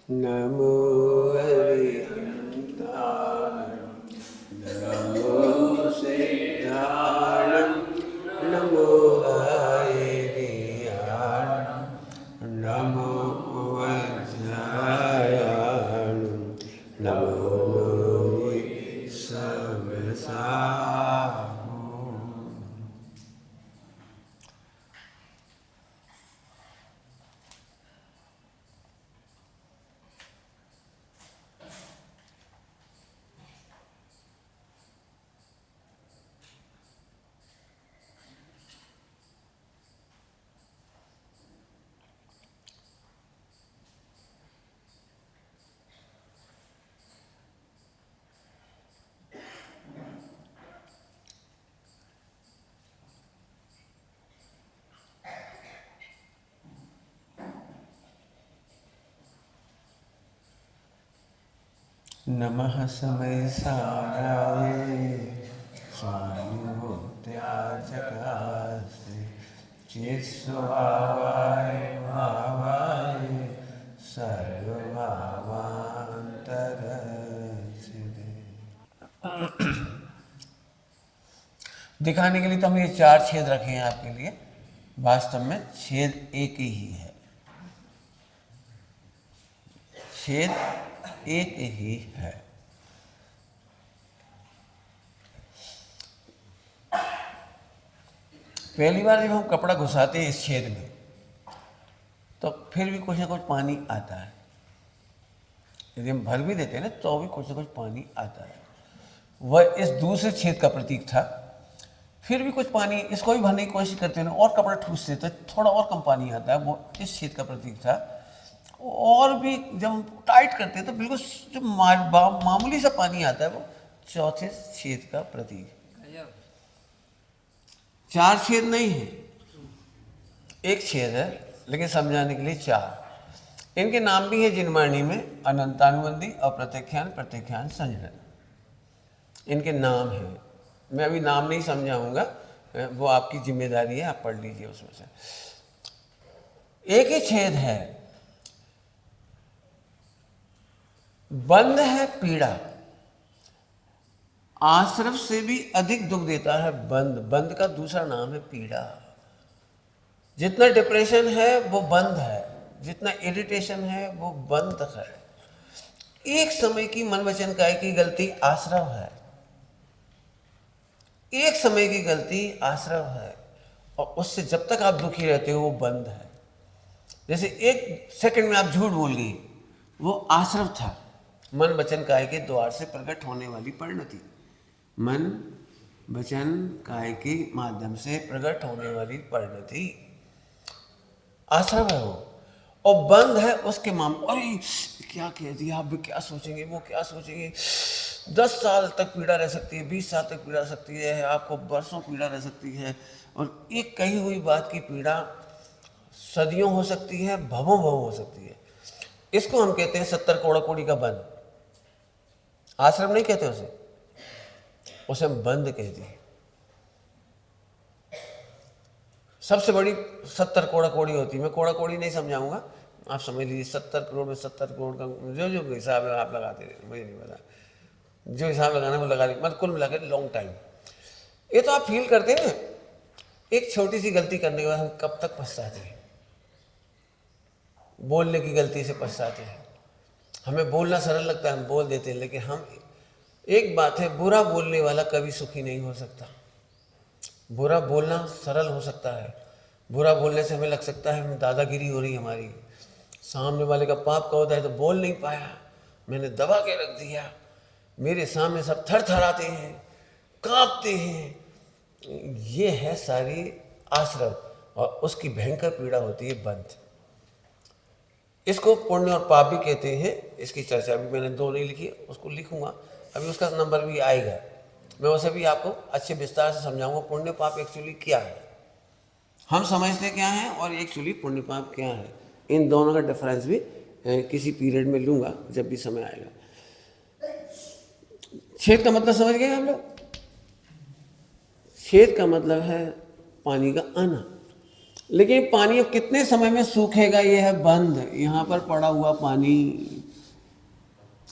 नमो हरिहंताय नमो सिद्धाय नमो हरियाय नमो वज्राय नमो सबसा। नमः समय साराय स्वानुभूत्याचकास्ते चित्स्वभावाय भावाय सर्वभावान्तरस्थिते। दिखाने के लिए तो हम ये 4 छेद रखे हैं आपके लिए, वास्तव में छेद एक ही है, छेद एक ही है। पहली बार जब हम कपड़ा घुसाते हैं इस छेद में तो फिर भी कुछ ना कुछ पानी आता है, यदि हम भर भी देते हैं ना तो भी कुछ ना कुछ पानी आता है। वह इस दूसरे छेद का प्रतीक था। फिर भी कुछ पानी, इसको भी भरने की कोशिश करते हैं और कपड़ा ठूसते तो थोड़ा और कम पानी आता है, वो इस छेद का प्रतीक था। और भी जब हम टाइट करते हैं तो बिल्कुल जो मामूली सा पानी आता है वो चौथे छेद का प्रतीक। 4 छेद नहीं है, एक छेद है, लेकिन समझाने के लिए 4। इनके नाम भी है जिनवाणी में, अनंतानुबंधी, अप्रत्यख्यान, प्रत्यख्यान, संजनन, इनके नाम हैं। मैं अभी नाम नहीं समझाऊंगा, वो आपकी जिम्मेदारी है, आप पढ़ लीजिए उसमें से। एक ही छेद है, बंध है पीड़ा, आश्रव से भी अधिक दुख देता है बंध। बंध का दूसरा नाम है पीड़ा। जितना डिप्रेशन है वो बंध है, जितना इरिटेशन है वो बंध है। एक समय की मन वचन काया की गलती आश्रव है, एक समय की गलती आश्रव है, और उससे जब तक आप दुखी रहते हो वो बंध है। जैसे एक सेकंड में आप झूठ बोल गई, वो आश्रव था, मन वचन काय के द्वार से प्रकट होने वाली परिणति। मन वचन काय के माध्यम से प्रकट होने वाली परिणति आश्रव है वो, और बंध है उसके मामले। अरे क्या कह दिया, आप क्या सोचेंगे, वो क्या सोचेंगे। 10 साल तक पीड़ा रह सकती है, 20 साल तक पीड़ा रह सकती है, आपको बरसों पीड़ा रह सकती है, और एक कही हुई बात की पीड़ा सदियों हो सकती है, भवों भवों हो सकती है। इसको हम कहते हैं 70 कोड़ा कोड़ी का बंध। आश्रम नहीं कहते उसे हम बंध कहते हैं। सबसे बड़ी 70 कोड़ा कोड़ी होती है। मैं कोड़ा कोड़ी नहीं समझाऊंगा, आप समझ लीजिए 70 करोड़ में 70 करोड़ का जो जो हिसाब है आप लगाते रहे, मुझे नहीं पता, जो हिसाब लगाना है वो लगा लीजिए, मतलब कुल मिला कर लॉन्ग टाइम। ये तो आप फील करते हैं ना, एक छोटी सी गलती करने के बाद हम कब तक पछताते हैं। बोलने की गलती से पछताते हैं। हमें बोलना सरल लगता है, हम बोल देते हैं, लेकिन हम, एक बात है, बुरा बोलने वाला कभी सुखी नहीं हो सकता। बुरा बोलना सरल हो सकता है, बुरा बोलने से हमें लग सकता है दादागिरी हो रही हमारी, सामने वाले का पाप का होता है तो बोल नहीं पाया, मैंने दबा के रख दिया, मेरे सामने सब थर थर आते हैं, कांपते हैं। ये है सारी आश्रव, और उसकी भयंकर पीड़ा होती है बंध। इसको पुण्य और पाप भी कहते हैं। इसकी चर्चा भी मैंने 2 नहीं लिखी, उसको लिखूंगा, अभी उसका नंबर भी आएगा, मैं उसे भी आपको अच्छे विस्तार से समझाऊंगा। पुण्य पाप एक्चुअली क्या है, हम समझते क्या हैं, और एक्चुअली पुण्य पाप क्या है। इन दोनों का डिफरेंस भी किसी पीरियड में लूंगा जब भी समय आएगा। छेद का मतलब समझ गए हम लोग। छेद का मतलब है पानी का आना, लेकिन पानी अब कितने समय में सूखेगा, ये है बंद। यहाँ पर पड़ा हुआ पानी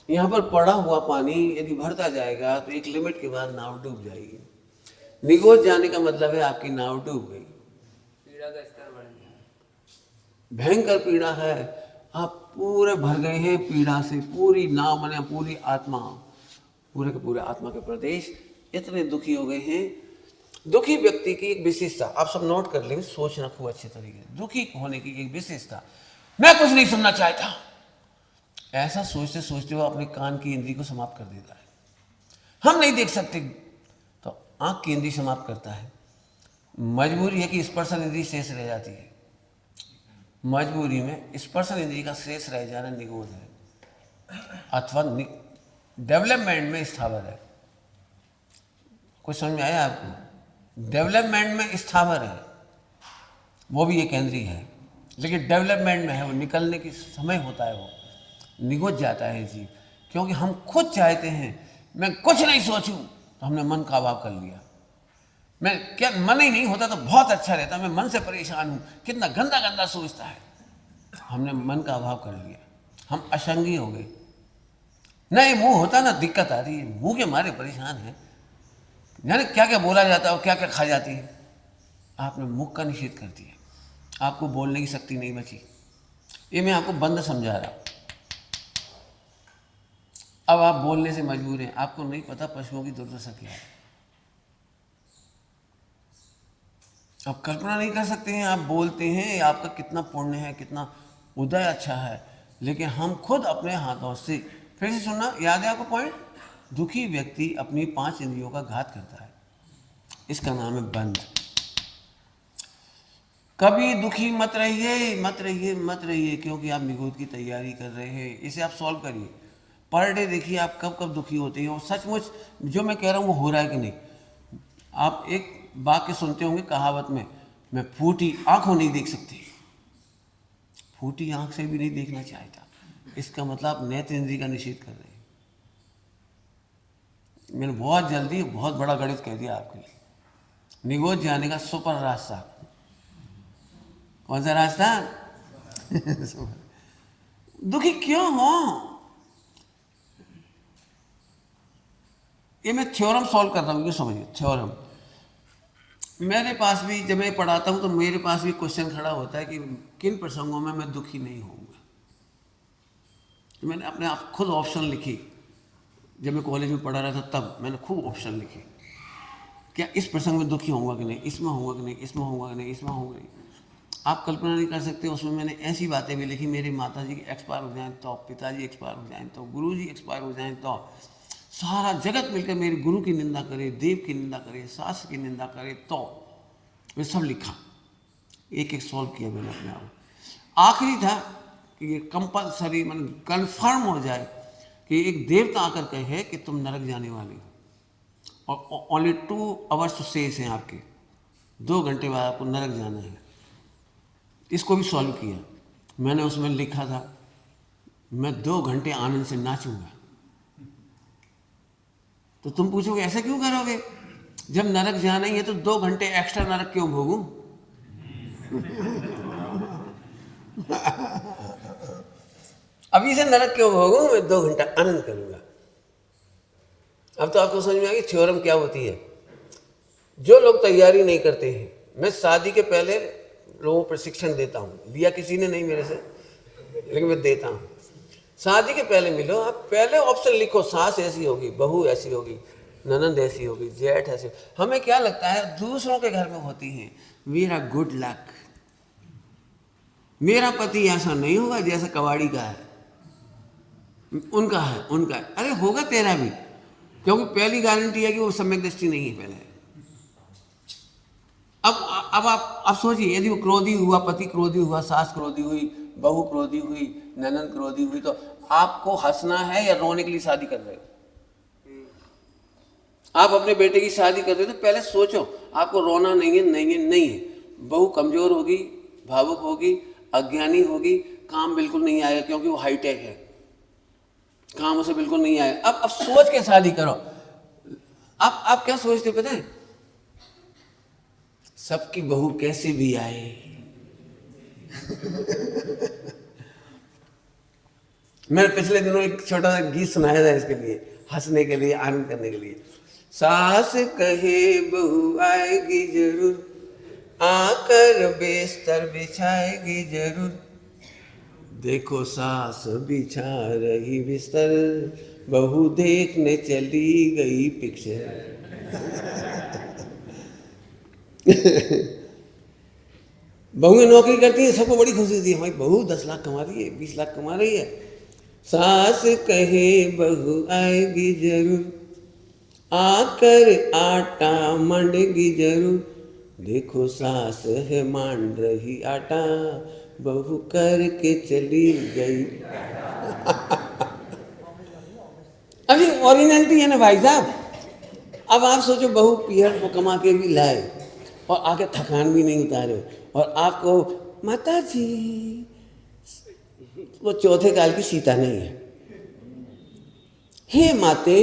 यहाँ पर पड़ा हुआ पानी यदि भरता जाएगा तो एक लिमिट के बाद नाव डूब जाएगी। निगोज जाने का मतलब है आपकी नाव डूब गई, पीड़ा का स्तर बढ़ गया, भयंकर पीड़ा है, आप पूरे भर गए हैं पीड़ा से, पूरी नाव माने पूरी आत्मा, पूरे के पूरे आत्मा के प्रदेश इतने दुखी हो गए हैं। दुखी व्यक्ति की एक विशेषता आप सब नोट कर लेंगे, सोचना खूब अच्छे तरीके से। दुखी होने की एक विशेषता, मैं कुछ नहीं सुनना चाहता, ऐसा सोचते सोचते वो अपने कान की इंद्री को समाप्त कर देता है। हम नहीं देख सकते तो आंख की इंद्री समाप्त करता है। मजबूरी है कि स्पर्शन इंद्री शेष रह जाती है, मजबूरी में स्पर्शन इंद्री का शेष रह जाना निगोद है अथवा डेवलपमेंट में स्थावर है। कुछ समझ में आया आपको? डेवलपमेंट में स्थावर है, वो भी एक इंद्री है, लेकिन डेवलपमेंट में है, वो निकलने की समय होता है, वो निगोज जाता है जीव। क्योंकि हम खुद चाहते हैं मैं कुछ नहीं सोचूं, तो हमने मन का अभाव कर लिया। मैं क्या मन ही नहीं होता तो बहुत अच्छा रहता, मैं मन से परेशान हूं, कितना गंदा गंदा सोचता है, हमने मन का अभाव कर लिया, हम असंगी हो गए। नहीं मुंह होता ना दिक्कत आती है, मुंह के मारे परेशान है, जाने क्या क्या बोला जाता है और क्या क्या खा जाती है। आपने मुख का निषेध कर दिया, आपको बोलने की शक्ति नहीं बची। ये मैं आपको बंद समझा रहा, अब आप बोलने से मजबूर हैं। आपको नहीं पता पशुओं की दुर्दशा क्या है, आप कल्पना नहीं कर सकते हैं। आप बोलते हैं आपका कितना पुण्य है, कितना उदय अच्छा है, लेकिन हम खुद अपने हाथों से, फिर से सुनना, याद है आपको पॉइंट? दुखी व्यक्ति अपनी 5 इंद्रियों का घात करता है, इसका नाम है बंध। कभी दुखी मत रहिए, मत रहिए, मत रहिए, क्योंकि आप निगोद की तैयारी कर रहे हैं। इसे आप सॉल्व करिए, पर डे देखिए आप कब कब दुखी होते हैं और सचमुच जो मैं कह रहा हूँ वो हो रहा है कि नहीं। आप एक वाक्य सुनते होंगे कहावत में, मैं फूटी आंखों नहीं देख सकती, फूटी आंख से भी नहीं देखना चाहता, इसका मतलब आप नेत्र इंद्रिय का निषेध कर रहे हैं। मैंने बहुत जल्दी बहुत बड़ा गणित कह दिया आपके लिए। निगोद जाने का सुपर रास्ता, कौन सा रास्ता? दुखी क्यों हो, ये मैं थ्योरम सॉल्व कर रहा हूँ, ये समझिए थ्योरम। मेरे पास भी जब मैं पढ़ाता हूँ तो मेरे पास भी क्वेश्चन खड़ा होता है कि किन प्रसंगों में मैं दुखी नहीं होऊंगा। तो मैंने अपने आप खुद ऑप्शन लिखी, जब मैं कॉलेज में पढ़ा रहा था तब मैंने खूब ऑप्शन लिखे, क्या इस प्रसंग में दुखी होऊंगा कि नहीं, इसमें होऊंगा कि नहीं, इसमें होऊंगा कि नहीं, इसमें होऊंगा नहीं। आप कल्पना नहीं कर सकते, उसमें मैंने ऐसी बातें भी लिखी, मेरी माता जी एक्सपायर हो जाएं तो, पिताजी एक्सपायर हो जाएं तो, गुरु जी एक्सपायर हो जाएं तो, सारा जगत मिलकर मेरे गुरु की निंदा करे, देव की निंदा करे, शास्त्र की निंदा करे, तो मैं सब लिखा, एक एक सॉल्व किया मैंने अपने आप। आखिरी था कि ये कंपलसरी मन कन्फर्म हो जाए कि एक देवता आकर कहे कि तुम नरक जाने वाले हो, और ओनली 2 आवर्स तो शेष हैं आपके, 2 घंटे बाद आपको नरक जाना है। इसको भी सॉल्व किया मैंने, उसमें लिखा था मैं 2 घंटे आनंद से नाचूंगा। तो तुम पूछोगे ऐसा क्यों करोगे, जब नरक जाना ही है तो 2 घंटे एक्स्ट्रा नरक क्यों भोगूं? अभी से नरक क्यों भोगूं, मैं 2 घंटा आनंद करूंगा। अब तो आपको समझ में आ गई थ्योरम क्या होती है। जो लोग तैयारी नहीं करते हैं, मैं शादी के पहले लोगों को प्रशिक्षण देता हूँ, लिया किसी ने नहीं मेरे से, लेकिन मैं देता हूँ। शादी के पहले मिलो, आप पहले ऑप्शन लिखो, सास ऐसी होगी, बहू ऐसी होगी, ननंद ऐसी होगी, जेठ ऐसी। हमें क्या लगता है दूसरों के घर में होती हैं, मेरा गुड लक, मेरा पति ऐसा नहीं होगा जैसा कबाड़ी का है, उनका है, उनका है। अरे होगा तेरा भी, क्योंकि पहली गारंटी है कि वो सम्यक दृष्टि नहीं है पहले। अब आप सोचिए, यदि वो क्रोधी हुआ, पति क्रोधी हुआ, सास क्रोधी हुई, बहू क्रोधी हुई, ननंद क्रोधी हुई, तो आपको हंसना है या रोने के लिए शादी कर रहे हो? आप अपने बेटे की शादी कर रहे हो तो पहले सोचो, आपको रोना नहीं है, नहीं है, नहीं है। बहू कमजोर होगी, भावुक होगी, अज्ञानी होगी, काम बिल्कुल नहीं आएगा क्योंकि वो हाईटेक है, काम उसे बिल्कुल नहीं आएगा। अब सोच के शादी करो। आप क्या सोचते हो पता है, सबकी बहू कैसे भी आए मैंने पिछले दिनों एक छोटा सा गीत सुनाया था इसके लिए, हंसने के लिए, आनंद करने के लिए। सास कहे बहू आएगी जरूर, आकर बिस्तर बिछाएगी जरूर, देखो सास बिछा रही बिस्तर, बहू देखने चली गई पिक्चर। बहुएं नौकरी करती है, सबको बड़ी खुशी होती है, हमारी बहू 10 लाख कमा रही है, 20 लाख कमा रही है। सास कहे बहू आएगी जरूर, आकर आटा मंडेगी जरूर, देखो सास है मान रही आटा, बहू करके चली गई। अभी ओरिजिनलिटी है ना भाई साहब। अब आप सोचो, बहू पीहर को कमा के भी लाए और आके थकान भी नहीं उतारे, और आपको माता जी, वो चौथे काल की सीता नहीं है। हे माते,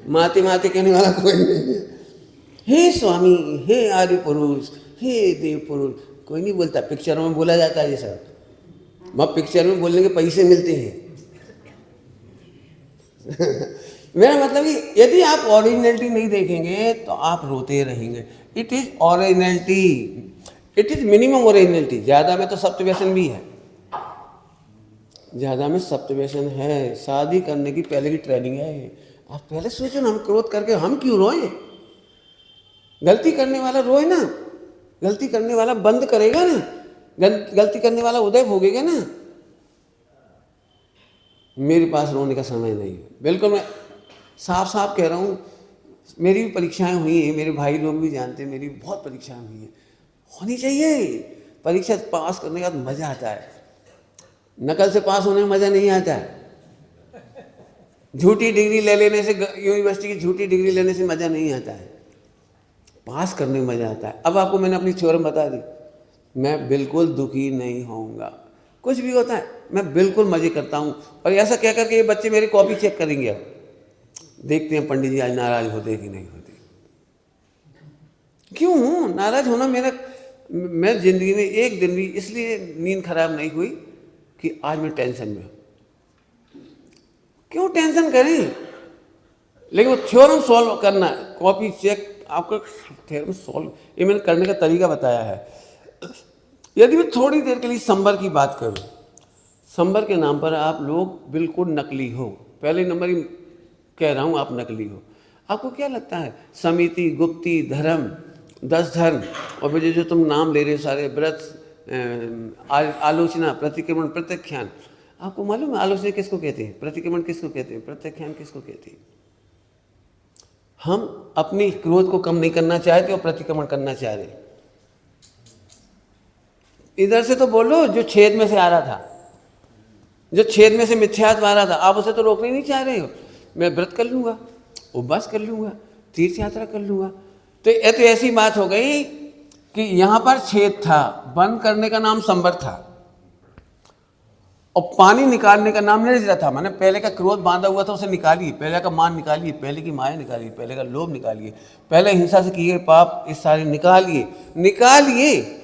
माते माते कहने वाला कोई नहीं है। हे स्वामी, हे आर्य पुरुष, हे देव पुरुष, कोई नहीं बोलता। पिक्चरों में बोला जाता है ये सब, वह पिक्चर में बोलने के पैसे मिलते हैं। मेरा मतलब कि यदि आप ओरिजिनलिटी नहीं देखेंगे तो आप रोते रहेंगे। It is originality, it is minimum originality. ज़्यादा में तो सप्तव्यसन भी है, ज़्यादा में सप्तव्यसन है। शादी करने की पहले की ट्रेनिंग है। आप पहले सोचो ना, हम क्रोध करके हम क्यों रोए? गलती करने वाला रोए ना, गलती करने वाला बंद करेगा ना, गलती करने वाला उदय भोगेगा ना। मेरे पास रोने का समय नहीं है, बिल्कुल। मैं साफ साफ कह रहा हूँ, मेरी भी परीक्षाएं हुई हैं, मेरे भाई लोग भी जानते हैं, मेरी बहुत परीक्षाएं हुई हैं। होनी चाहिए। परीक्षा पास करने का मज़ा आता है, नकल से पास होने में मज़ा नहीं आता है। झूठी डिग्री ले लेने से, यूनिवर्सिटी की झूठी डिग्री लेने से मज़ा नहीं आता है, पास करने में मज़ा आता है। अब आपको मैंने अपनी थ्योरम बता दी, मैं बिल्कुल दुखी नहीं होऊंगा। कुछ भी होता है मैं बिल्कुल मज़े करता हूँ। और ऐसा कह करके ये बच्चे मेरी कॉपी चेक करेंगे। अब देखते हैं पंडित जी आज नाराज़ होते कि नहीं होते। क्यों नाराज़ होना? मैं ज़िंदगी में एक दिन भी इसलिए नींद खराब नहीं हुई कि आज मैं टेंशन में हूँ। क्यों टेंशन करें? लेकिन वो थ्योरम सॉल्व करना, कॉपी चेक, आपका थ्योरम सॉल्व, ये मैंने करने का तरीका बताया है। यदि मैं थोड़ी देर के लिए संबर की बात करूं, संबर के नाम पर आप लोग बिल्कुल नकली हो। पहले नंबर ही कह रहा हूं, आप नकली हो। आपको क्या लगता है, समिति, गुप्ती, धर्म, 10 धर्म और मुझे जो तुम नाम ले रहे हो सारे, व्रत, आलोचना, प्रतिक्रमण, प्रत्याख्यान, आपको मालूम है आलोचना किसको कहते हैं, प्रतिक्रमण किसको कहते हैं, प्रत्याख्यान किसको कहते हैं? हम अपनी क्रोध को कम नहीं करना चाहते और प्रतिक्रमण करना चाह रहे। इधर से तो बोलो, जो छेद में से आ रहा था, जो छेद में से मिथ्यात्व आ रहा था, आप उसे तो रोकने नहीं चाह रहे हो। मैं व्रत कर लूँगा, उपवास कर लूँगा, तीर्थ यात्रा कर लूँगा। तो ये तो ऐसी बात हो गई कि यहाँ पर छेद था, बंद करने का नाम संबर था और पानी निकालने का नाम निर्जरा था। मैंने पहले का क्रोध बांधा हुआ था उसे निकालिए, पहले का मान निकालिए, पहले की माया निकालिए, पहले का लोभ निकालिए, पहले हिंसा से किए पाप इस सारे निकालिए।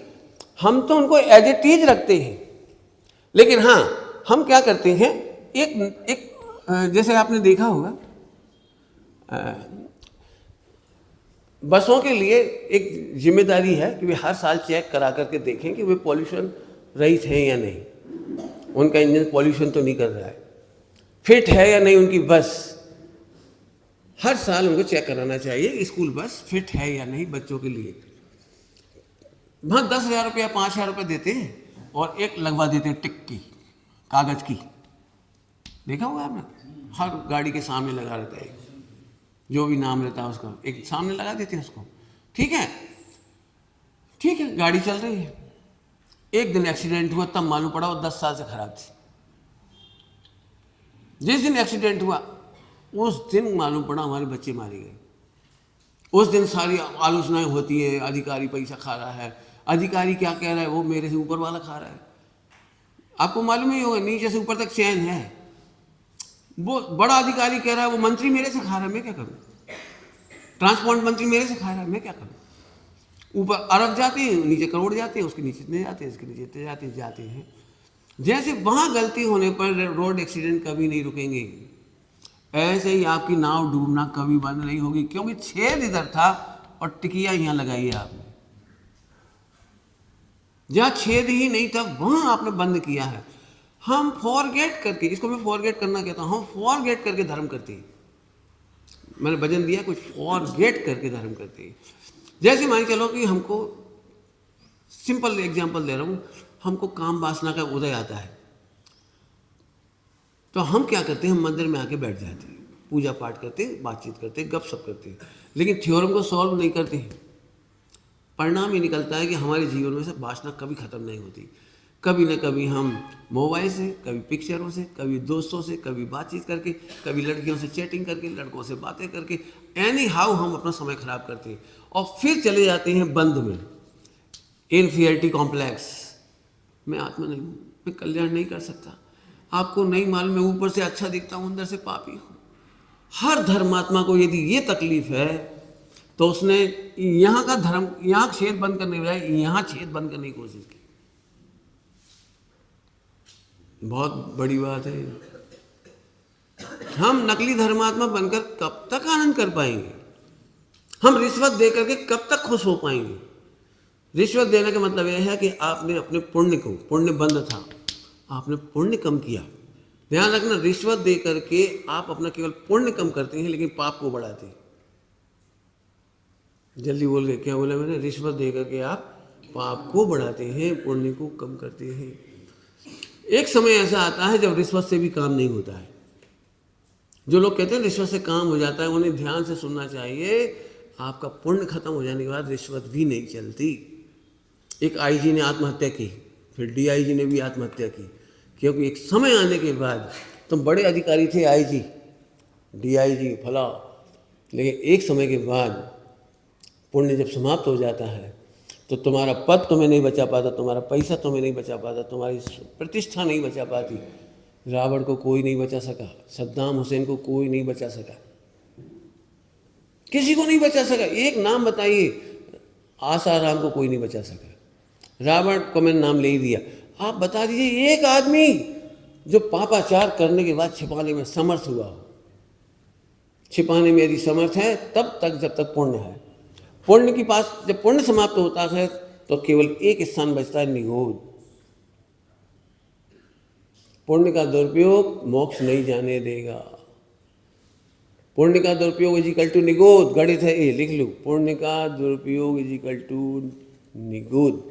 हम तो उनको एज ए टीज रखते हैं, लेकिन हाँ हम क्या करते हैं, एक जैसे आपने देखा होगा, बसों के लिए एक जिम्मेदारी है कि वे हर साल चेक करा करके देखें कि वे पॉल्यूशन रहित हैं या नहीं, उनका इंजन पॉल्यूशन तो नहीं कर रहा है, फिट है या नहीं उनकी बस। हर साल उनको चेक कराना चाहिए, स्कूल बस फिट है या नहीं बच्चों के लिए। वहाँ 10,000 रुपया, 5,000 रुपये देते हैं और एक लगवा देते हैं टिक की, कागज़ की। देखा होगा आपने, हर गाड़ी के सामने लगा रहता है, जो भी नाम रहता है उसका एक सामने लगा देते हैं उसको। ठीक है, गाड़ी चल रही है, एक दिन एक्सीडेंट हुआ, तब मालूम पड़ा वो 10 साल से खराब थी। जिस दिन एक्सीडेंट हुआ उस दिन मालूम पड़ा हमारे बच्चे मारे गए। उस दिन सारी आलोचनाएं होती हैं, अधिकारी पैसा खा रहा है, अधिकारी क्या कह रहा है, वो मेरे से ऊपर वाला खा रहा है। आपको मालूम ही होगा, नीचे से ऊपर तक चैन है। वो बड़ा अधिकारी कह रहा है वो मंत्री मेरे से खा रहा है, मैं क्या करूं? ट्रांसपोर्ट मंत्री मेरे से खा रहा है, मैं क्या करूं? ऊपर अरब जाते हैं, नीचे करोड़ जाते हैं, उसके नीचे इतने जाते हैं, इसके नीचे इतने जाते हैं। जैसे वहां गलती होने पर रोड एक्सीडेंट कभी नहीं रुकेंगे, ऐसे ही आपकी नाव डूबना कभी बंद नहीं होगी, क्योंकि छेद इधर था और टिकिया यहाँ लगाई है आपने। जहाँ छेद ही नहीं था वहां आपने बंद किया है। हम फॉरगेट करके, इसको मैं फॉरगेट करना कहता हूँ, हम फॉरगेट करके धर्म करते हैं। मैंने भजन दिया, कुछ फॉरगेट करके धर्म करते हैं। जैसे मान के चलो कि हमको, सिंपल एग्जांपल दे रहा हूँ, हमको काम वासना का उदय आता है, तो हम क्या करते हैं, हम मंदिर में आके बैठ जाते हैं, पूजा पाठ करते हैं, बातचीत करते हैं, गपशप करते हैं, लेकिन थ्योरम को सॉल्व नहीं करते हैं। परिणाम ये निकलता है कि हमारे जीवन में से वासना कभी खत्म नहीं होती। कभी ना कभी हम मोबाइल से, कभी पिक्चरों से, कभी दोस्तों से, कभी बातचीत करके, कभी लड़कियों से चैटिंग करके, लड़कों से बातें करके, एनी हाउ हम अपना समय खराब करते हैं और फिर चले जाते हैं बंद में, इन्फीरियरिटी कॉम्प्लेक्स। मैं आत्मा नहीं हूँ, मैं कल्याण नहीं कर सकता। आपको नहीं मालूम, मैं ऊपर से अच्छा दिखता हूँ, अंदर से पापी हूँ। हर धर्मात्मा को यदि ये तकलीफ है तो उसने यहाँ का धर्म, यहाँ छेद बंद करने के बजाय यहाँ छेद बंद करने की कोशिश की। बहुत बड़ी बात है। हम नकली धर्मात्मा बनकर कब तक आनंद कर पाएंगे? हम रिश्वत दे करके कब तक खुश हो पाएंगे? रिश्वत देने का मतलब यह है कि आपने अपने पुण्य को, पुण्य बंद था, आपने पुण्य कम किया। ध्यान रखना, रिश्वत दे करके आप अपना केवल पुण्य कम करते हैं, लेकिन पाप को बढ़ाते हैं। जल्दी बोल गए, क्या बोला मैंने? रिश्वत दे करके आप पाप को बढ़ाते हैं, पुण्य को कम करते हैं। एक समय ऐसा आता है जब रिश्वत से भी काम नहीं होता है। जो लोग कहते हैं रिश्वत से काम हो जाता है, उन्हें ध्यान से सुनना चाहिए। आपका पुण्य खत्म हो जाने के बाद रिश्वत भी नहीं चलती। एक आईजी ने आत्महत्या की, फिर डीआईजी ने भी आत्महत्या की, क्योंकि एक समय आने के बाद तुम बड़े अधिकारी थे, आईजी, डीआईजी, फला, लेकिन एक समय के बाद पुण्य जब समाप्त हो जाता है तो तुम्हारा पद तुम्हें नहीं बचा पाता, तुम्हारा पैसा तुम्हें नहीं बचा पाता, तुम्हारी प्रतिष्ठा नहीं बचा पाती। रावण को कोई नहीं बचा सका, सद्दाम हुसैन को कोई नहीं बचा सका, किसी को नहीं बचा सका। एक नाम बताइए, आसाराम को कोई नहीं बचा सका। रावण को मैंने नाम ले ही दिया, आप बता दीजिए एक आदमी जो पापाचार करने के बाद छिपाने में समर्थ हुआ हो। छिपाने में यदि समर्थ है तब तक, जब तक पुण्य है। पुण्य के पास जब पुण्य समाप्त होता है तो केवल एक स्थान बचता है, निगोद। पुण्य का दुरुपयोग मोक्ष नहीं जाने देगा। पुण्य का दुरुपयोग इज इक्वल टू निगोद। गणित है ये, लिख लो, पुण्य का दुरुपयोग इज इक्वल टू निगोद।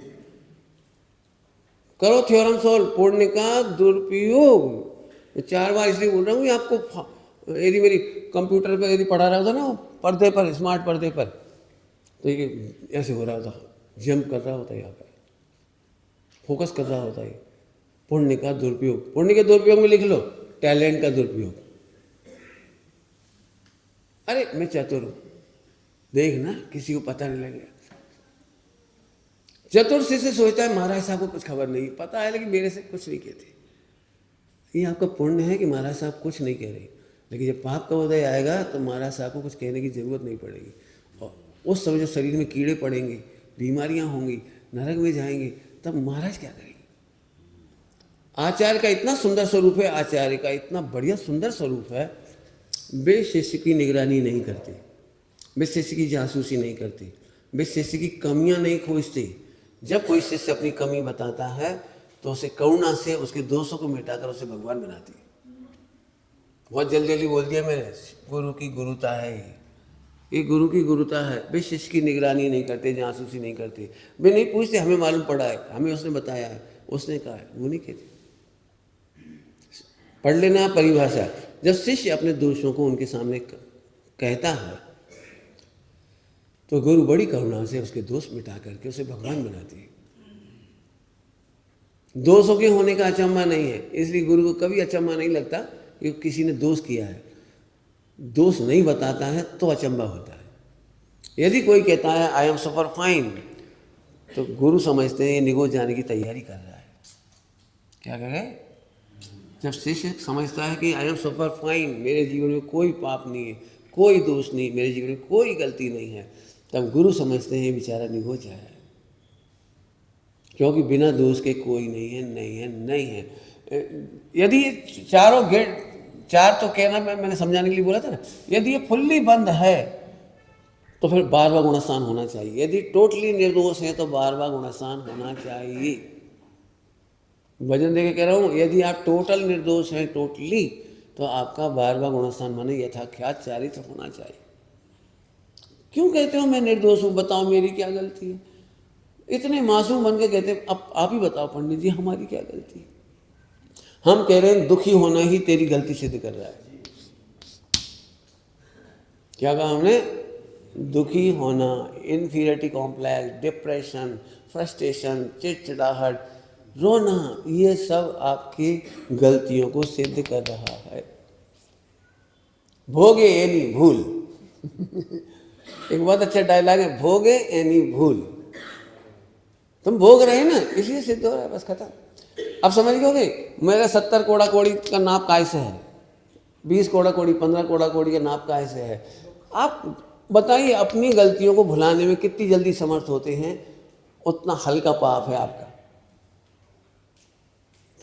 करो थ्योरम सोल्व। पुण्य का दुरुपयोग, मैं 4 बार इसलिए बोल रहा हूँ, आपको यदि मेरी कंप्यूटर पर यदि पढ़ा रहा था ना, पर्दे पर, स्मार्ट पर्दे पर, तो ये ऐसे हो रहा था, जंप कर रहा होता है, यहाँ पर फोकस कर रहा होता है। पुण्य का दुरुपयोग, पुण्य के दुरुपयोग में लिख लो टैलेंट का दुरुपयोग। अरे मैं चतुर हूँ, देख ना, किसी को पता नहीं लगेगा। चतुर से सोचता है महाराज साहब को कुछ खबर नहीं, पता है लेकिन मेरे से कुछ नहीं कहते। ये आपका पुण्य है कि महाराज साहब कुछ नहीं कह रहे, लेकिन जब पाप का उदय आएगा तो महाराज साहब को कुछ कहने की जरूरत नहीं पड़ेगी। और उस समय जो शरीर में कीड़े पड़ेंगे, बीमारियां होंगी, नरक में जाएंगे, तब महाराज क्या करेंगे? आचार्य का इतना सुंदर स्वरूप है, आचार्य का इतना बढ़िया सुंदर स्वरूप है, वे शिष्य की निगरानी नहीं करते, वे शिष्य की जासूसी नहीं करते, वे शिष्य की कमियां नहीं खोजते। जब कोई शिष्य अपनी कमी बताता है तो उसे करुणा से उसके दोषों को मिटाकर उसे भगवान बनाती है। बहुत जल्दी जल्दी बोल दिया मैंने, गुरु की गुरुता है ये गुरु की गुरुता है। वे शिष्य की निगरानी नहीं करते, जासूसी नहीं करते, वे नहीं पूछते हमें मालूम पड़ा है, हमें उसने बताया है, उसने कहा है, वो नहीं कहते। पढ़ लेना परिभाषा। जब शिष्य अपने दोषों को उनके सामने कहता है तो गुरु बड़ी करुणा से उसके दोष मिटा करके उसे भगवान बनाती है। दोषों के होने का अचंभा नहीं है, इसलिए गुरु को कभी अचंभा नहीं लगता कि किसी ने दोष किया है। दोष नहीं बताता है तो अचंभा होता है। यदि कोई कहता है आई एम सुपर फाइन, तो गुरु समझते हैं निगोद जाने की तैयारी कर रहा है। क्या कहे? जब शिष्य समझता है कि आई एम सुपर फाइन, मेरे जीवन में कोई पाप नहीं है, कोई दोष नहीं, मेरे जीवन में कोई गलती नहीं है, तब गुरु समझते हैं बेचारा निगोद जाए। क्योंकि बिना दोष के कोई नहीं है, नहीं है, नहीं है। यदि ये चारों गेट, चार तो कहना मैंने समझाने के लिए बोला था ना, यदि ये फुल्ली बंद है तो फिर 12वां गुणस्थान होना चाहिए। यदि टोटली निर्दोष है तो 12वां गुणस्थान होना चाहिए। वजन देके कह रहा हूँ, यदि आप टोटल निर्दोष हैं, टोटली, तो आपका 12वां गुणस्थान माने यथाख्यात चारित्र होना चाहिए। क्यों कहते हो मैं निर्दोष हूँ, बताओ मेरी क्या गलती है? इतने मासूम बन के कहते, अब आप ही बताओ पंडित जी हमारी क्या गलती है? हम कह रहे हैं दुखी होना ही तेरी गलती सिद्ध कर रहा है। क्या कहा हमने? दुखी होना, इन्फीरियरिटी कॉम्प्लेक्स, डिप्रेशन, फ्रस्ट्रेशन, चिड़चिड़ाहट, रोना, ये सब आपकी गलतियों को सिद्ध कर रहा है। भोगे एनी भूल एक बहुत अच्छा डायलॉग है, भोगे एनी भूल। तुम भोग रहे हैं ना, इसलिए सिद्ध हो रहा है, बस खत्म। अब समझ गए, मेरा 70 कोड़ा कोड़ी का नाप काय से है, 20 कोड़ा कोड़ी, 15 कोड़ा कोड़ी का नाप काय से है? आप बताइए, अपनी गलतियों को भुलाने में कितनी जल्दी समर्थ होते हैं, उतना हल्का पाप है आपका।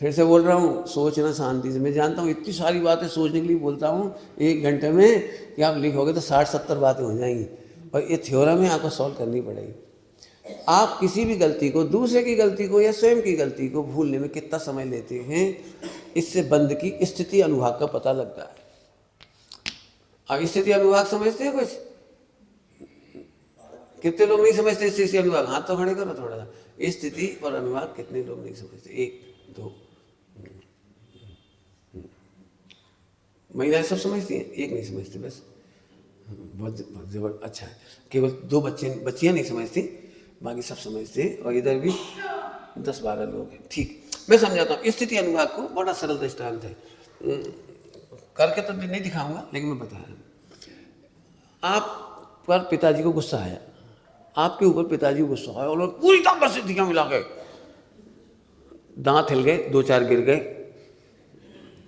फिर से बोल रहा हूँ, सोचना शांति से। मैं जानता हूँ इतनी सारी बातें सोचने के लिए बोलता हूँ 1 घंटे में कि आप लिखोगे तो 60-70 बातें हो जाएंगी, और ये थ्योरम है, आपको सॉल्व करनी पड़ेगी। आप किसी भी गलती को, दूसरे की गलती को या स्वयं की गलती को भूलने में कितना समय लेते हैं, इससे बंद की स्थिति अनुभाग का पता लगता है। अब स्थिति अनुभाग समझते हैं कुछ? कितने लोग नहीं समझते स्थिति अनुभाग? हाथ तो खड़े करो थोड़ा सा। स्थिति और अनुभाग कितने लोग नहीं समझते? 1 2 महिलाएं सब समझती हैं, एक नहीं समझती, बस। बहुत जबर अच्छा है, केवल 2 बच्चियां नहीं समझती, बाकी सब समझते हैं, और इधर भी 10-12 लोग हैं। ठीक, मैं समझाता हूँ। स्थिति अनुभाग को बड़ा सरल दृष्टांत है, करके तो नहीं दिखाऊंगा, लेकिन मैं बता रहा हूँ। आप पर पिताजी को गुस्सा आया, आपके ऊपर पिताजी को गुस्सा आया, और पूरी ताकत से धिक्का मिला गए, दांत हिल गए, 2-4 गिर गए,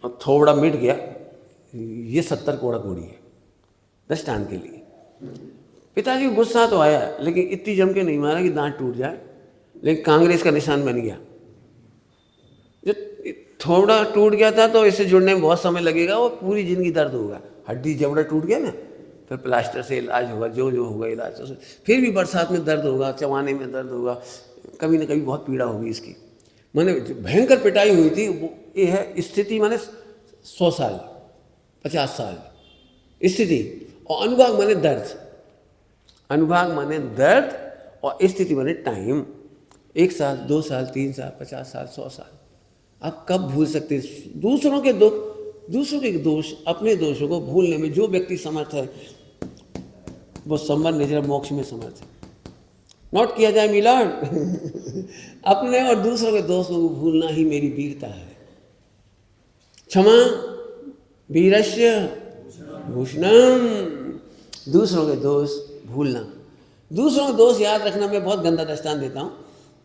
और थोड़ा मिट गया। ये 70 कोड़ा कोड़ी है दृष्टांत के लिए। पिताजी को गुस्सा तो आया, लेकिन इतनी जम के नहीं मारा कि दांत टूट जाए, लेकिन कांग्रेस का निशान बन गया। जो थोड़ा टूट गया था तो इससे जुड़ने में बहुत समय लगेगा, और पूरी जिंदगी दर्द होगा। हड्डी जबड़ा टूट गया ना, फिर प्लास्टर से इलाज होगा, जो जो होगा इलाज से। फिर भी बरसात में दर्द होगा, चबाने में दर्द होगा, कभी ना कभी बहुत पीड़ा होगी इसकी। मैंने भयंकर पिटाई हुई थी, ये है स्थिति, माने 100 साल 50 साल स्थिति, और अनुभाग माने दर्द। अनुभाग माने दर्द, और स्थिति माने टाइम। 1 साल, 2 साल, 3 साल, 50 साल, 100 साल। आप कब भूल सकते हैं दूसरों के दुख, दूसरों के दोष, अपने दोषों को भूलने में जो व्यक्ति समर्थ है, वो संबंध निजर मोक्ष में समर्थ है। नोट किया जाए मिलान अपने और दूसरों के दोषों को भूलना ही मेरी वीरता है। क्षमा वीरस्य भूषणम। दूसरों के दोष भूलना, दूसरों के दोष याद रखना। मैं बहुत गंदा दृष्टांत देता हूँ,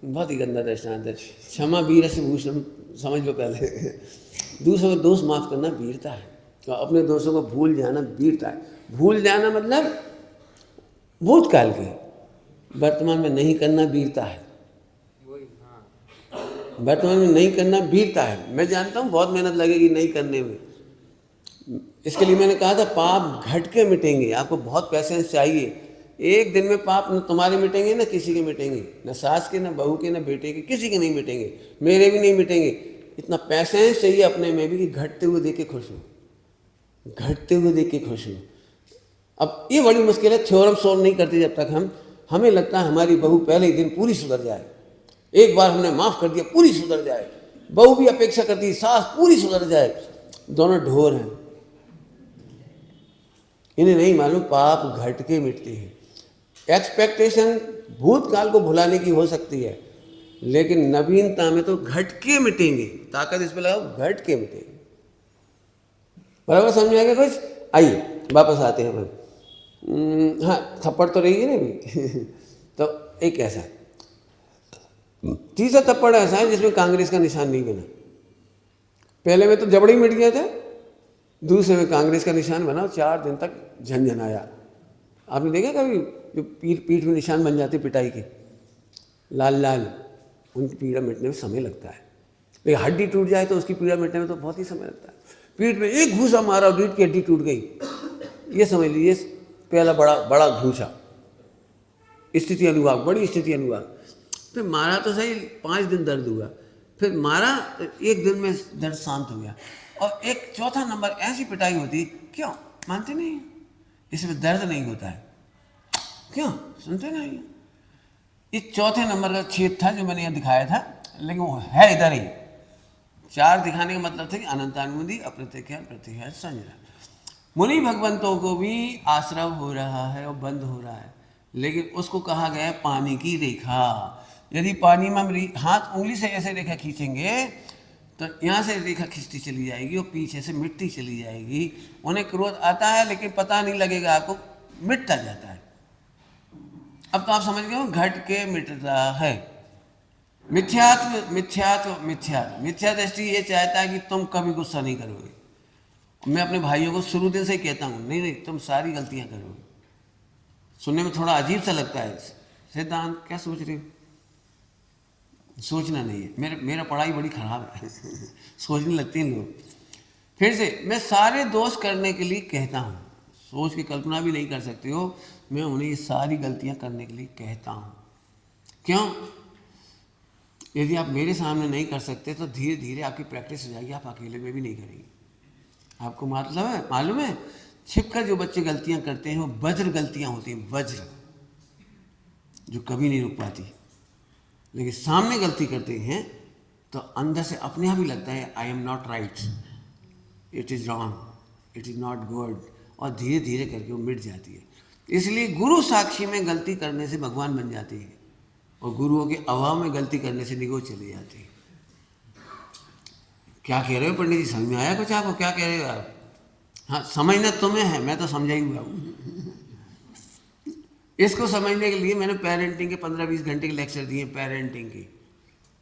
बहुत ही गंदा दृष्टांत है। क्षमा वीरस्य भूषणम, समझ लो पहले। दूसरों के दोष माफ करना वीरता है, और अपने दोषों को भूल जाना वीरता है। भूल जाना मतलब भूतकाल के, वर्तमान में नहीं करना वीरता है। वर्तमान में नहीं करना वीरता है। मैं जानता हूँ बहुत मेहनत लगेगी नहीं करने में, इसके लिए मैंने कहा था पाप घट के मिटेंगे। आपको बहुत पैसेंस चाहिए। एक दिन में पाप न तुम्हारे मिटेंगे न किसी के मिटेंगे, न सास के, न बहू के, न बेटे के, किसी के नहीं मिटेंगे, मेरे भी नहीं मिटेंगे। इतना पैसेंस चाहिए अपने में भी कि घटते हुए देख के खुश हो, घटते हुए देख के खुश हो। अब ये बड़ी मुश्किल है, थ्योरम सोल्व नहीं करते जब तक हमें लगता है हमारी बहू पहले ही दिन पूरी सुधर जाए। एक बार हमने माफ़ कर दिया, पूरी सुधर जाए। बहू भी अपेक्षा करती है सास पूरी सुधर जाए। दोनों ढोर हैं, इन्हें नहीं मालूम पाप घट के मिटते हैं। एक्सपेक्टेशन भूतकाल को भुलाने की हो सकती है, लेकिन नवीनता में तो घट के मिटेंगे। ताकत इस पे लगाओ, घट के मिटेंगे। बराबर समझ आएगा कुछ? आइए वापस आते हैं अपन। हाँ, थप्पड़ तो रही है ना अभी तो एक ऐसा तीसरा थप्पड़ ऐसा है जिसमें कांग्रेस का निशान नहीं बना। पहले में तो जबड़ा ही मिट गया था, दूसरे में कांग्रेस का निशान बना, 4 दिन तक झंझनाया। आपने देखा कभी जो पीठ में निशान बन जाते पिटाई के, लाल लाल, उनकी पीड़ा मिटने में समय लगता है, लेकिन हड्डी टूट जाए तो उसकी पीड़ा मिटने में तो बहुत ही समय लगता है। पीठ में एक घूसा मारा और रीढ़ की हड्डी टूट गई, ये समझ लीजिए पहला बड़ा घूसा, स्थिति अनुभाग, बड़ी स्थिति अनुभाग। फिर मारा तो सही, 5 दिन दर्द हुआ, फिर मारा 1 दिन में दर्द शांत हो गया। और एक चौथा नंबर ऐसी पिटाई होती, क्यों मानते नहीं, इसमें दर्द नहीं होता है, क्यों सुनते नहीं। इस चौथे नंबर का छेद था जो मैंने यहाँ दिखाया था, लेकिन वो है इधर ही। 4 दिखाने का मतलब था कि अनंतानुमति, अप्रत्यक्ष, प्रत्यक्ष, संजय। मुनि भगवंतों को भी आश्रव हो रहा है और बंद हो रहा है, लेकिन उसको कहा गया है पानी की रेखा। यदि पानी में हम हाथ उंगली से ऐसे रेखा खींचेंगे तो यहाँ से रेखा खींचती चली जाएगी और पीछे से मिटती चली जाएगी। उन्हें क्रोध आता है लेकिन पता नहीं लगेगा आपको, मिटता जाता है। अब तो आप समझ गए हो, घट के मिटता है। मिथ्यात्व मिथ्यात्व मिथ्यात्व मिथ्या दृष्टि ये चाहता है कि तुम कभी गुस्सा नहीं करोगे। मैं अपने भाइयों को शुरू दिन से ही कहता हूँ, नहीं नहीं तुम सारी गलतियाँ करोगे। सुनने में थोड़ा अजीब सा लगता है, सिद्धांत क्या सोच रहे हो, सोचना नहीं है। मेरा पढ़ाई बड़ी खराब है सोचने लगते हैं लोग। फिर से मैं सारे दोष करने के लिए कहता हूँ, सोच की कल्पना भी नहीं कर सकते हो, मैं उन्हें ये सारी गलतियाँ करने के लिए कहता हूँ। क्यों? यदि आप मेरे सामने नहीं कर सकते तो धीरे धीरे आपकी प्रैक्टिस हो जाएगी, आप अकेले में भी नहीं करेंगे। आपको मतलब है, मालूम है, छिपकर जो बच्चे गलतियाँ करते हैं वो वज्र गलतियाँ होती हैं, वज्र, जो कभी नहीं रुक पाती। लेकिन सामने गलती करते हैं तो अंदर से अपने आप ही लगता है I am not right, it is wrong, it is not good, और धीरे धीरे करके वो मिट जाती है। इसलिए गुरु साक्षी में गलती करने से भगवान बन जाते हैं, और गुरुओं के अभाव में गलती करने से निगोद चली जाती है। क्या कह रहे हो पंडित जी, समझ में आया कुछ आपको, क्या कह रहे हो आप? हाँ, समझना तुम्हें है, मैं तो समझा ही हुआ हूँ। इसको समझने के लिए मैंने पेरेंटिंग के 15-20 घंटे के लेक्चर दिए, पेरेंटिंग के।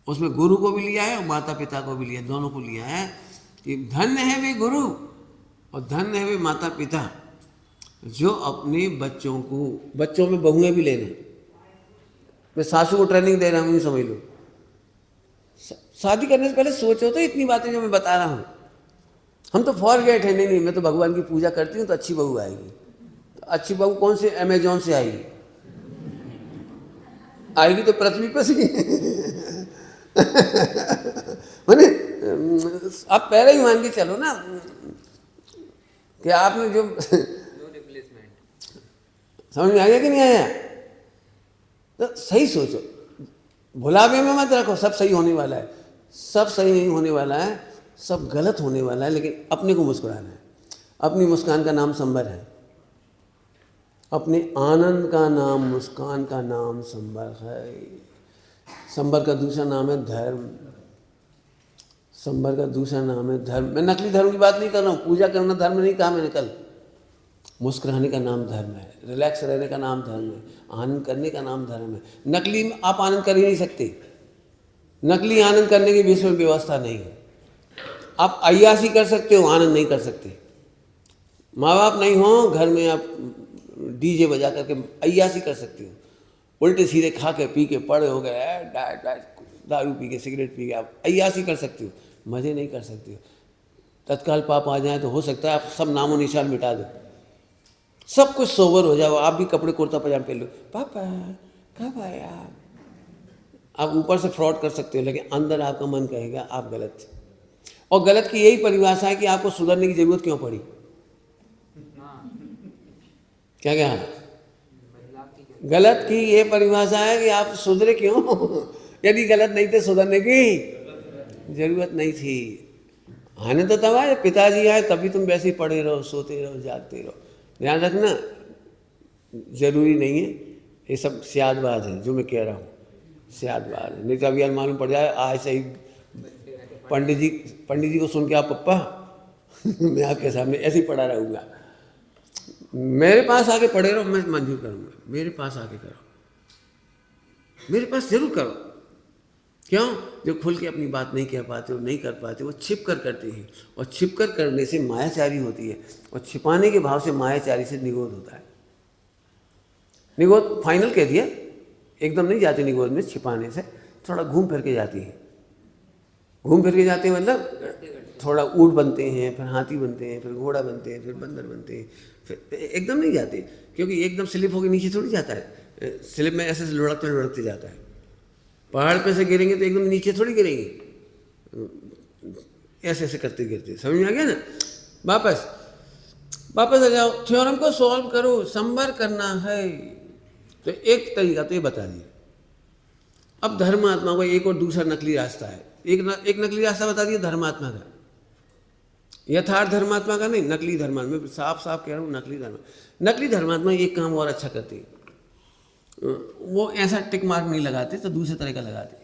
उसमें गुरु को भी लिया है और माता पिता को भी लिया, दोनों को लिया है कि धन्य है वे गुरु और धन्य है वे माता पिता जो अपने बच्चों को, बच्चों में बहुएं भी ले रहे हैं। मैं सासू को ट्रेनिंग दे रहा हूँ, नहीं समझ लो। शादी करने से पहले सोचो तो इतनी बातें जो मैं बता रहा हूँ। हम तो फॉरगेट है, नहीं मैं तो भगवान की पूजा करती हूँ तो अच्छी बहू आएगी। तो अच्छी बहू कौन से अमेजोन से आएगी? आएगी तो पृथ्वी पर से मैंने आप पहले ही मान के चलो ना कि आपने जो समझ में आ गया कि नहीं आया? तो सही सोचो, भुलावे में मत रखो सब सही होने वाला है, सब सही नहीं होने वाला है, सब गलत होने वाला है, लेकिन अपने को मुस्कुराना है। अपनी मुस्कान का नाम संबर है, अपने आनंद का नाम, मुस्कान का नाम संबर है। संबर का दूसरा नाम है धर्म, संबर का दूसरा नाम है धर्म। मैं नकली धर्म की बात नहीं कर रहा हूँ, पूजा करना धर्म नहीं कहा मैंने कल। मुस्कुराने का नाम धर्म है, रिलैक्स रहने का नाम धर्म है, आनंद करने का नाम धर्म है। नकली में आप आनंद कर ही नहीं सकते, नकली आनंद करने की विश्व में व्यवस्था नहीं है। आप अय्यासी कर सकते हो, आनंद नहीं कर सकते। माँ बाप नहीं हो घर में, आप डीजे बजा करके अय्यासी कर सकते हो। उल्टे सीधे खा के पी के पड़े हो गए, दारू पी के सिगरेट पी के आप अय्यासी कर सकते हो, मज़े नहीं कर सकते हो। तत्काल पाप आ जाए तो हो सकता है आप सब नामो निशान मिटा दो, सब कुछ सोबर हो जाओ, आप भी कपड़े कुर्ता पजामा पहन लो, पापा कब आया। आप ऊपर से फ्रॉड कर सकते हो, लेकिन अंदर आपका मन कहेगा आप गलत थे। और गलत की यही परिभाषा है कि आपको सुधरने की जरूरत क्यों पड़ी। क्या क्या गलत की ये परिभाषा है कि आप सुधरे क्यों। यदि गलत नहीं थे सुधरने की जरूरत नहीं थी। आने तो तब आए, पिताजी आए तभी तुम वैसे ही पड़े रहो, सोते रहो, जागते रहो। ध्यान रखना, जरूरी नहीं है, ये सब स्यादवाद है जो मैं कह रहा हूँ, स्यादवाद है। नहीं तो अभी मालूम पड़ जाए आज से ही पंडित जी को सुन के आप पप्पा मैं आपके सामने ऐसे ही पड़ा रहूँगा। मेरे पास आके पड़े रहो, मैं मंजूर करूँगा। मेरे पास आके करो, मेरे पास जरूर करो। क्यों? जो खुल के अपनी बात नहीं कह पाते हो, नहीं कर पाते, वो छिप कर करते हैं, और छिप कर करने से मायाचारी होती है, और छिपाने के भाव से मायाचारी से निगोद होता है। निगोद फाइनल कह दिया, एकदम नहीं जाते निगोद में छिपाने से। थोड़ा घूम फिर के जाती है। घूम फिर के जाते हैं मतलब थोड़ा ऊँट बनते हैं, फिर हाथी बनते हैं, फिर घोड़ा बनते हैं, फिर बंदर बनते हैं, फिर एकदम नहीं जाते, क्योंकि एकदम स्लिप होकर नीचे थोड़ी जाता है। स्लिप में ऐसे लुढ़कते लुढ़कते जाता है। पहाड़ पे से गिरेंगे तो एकदम नीचे थोड़ी गिरेंगे, ऐसे ऐसे करते गिरते। समझ में आ गया ना? वापस आ जाओ, थ्योरम को सॉल्व करो, संभर करना है। तो एक तरीका तो ये बता दिया। अब धर्मात्मा को एक और दूसरा नकली रास्ता है। एक नकली रास्ता बता दिया धर्मात्मा का, यथार्थ धर्मात्मा का नहीं, नकली धर्मात्मा। मैं साफ साफ कह रहा हूँ, नकली धर्मात्मा एक काम और अच्छा करती है, वो ऐसा टिक मार्क नहीं लगाते तो दूसरे तरह का लगाते।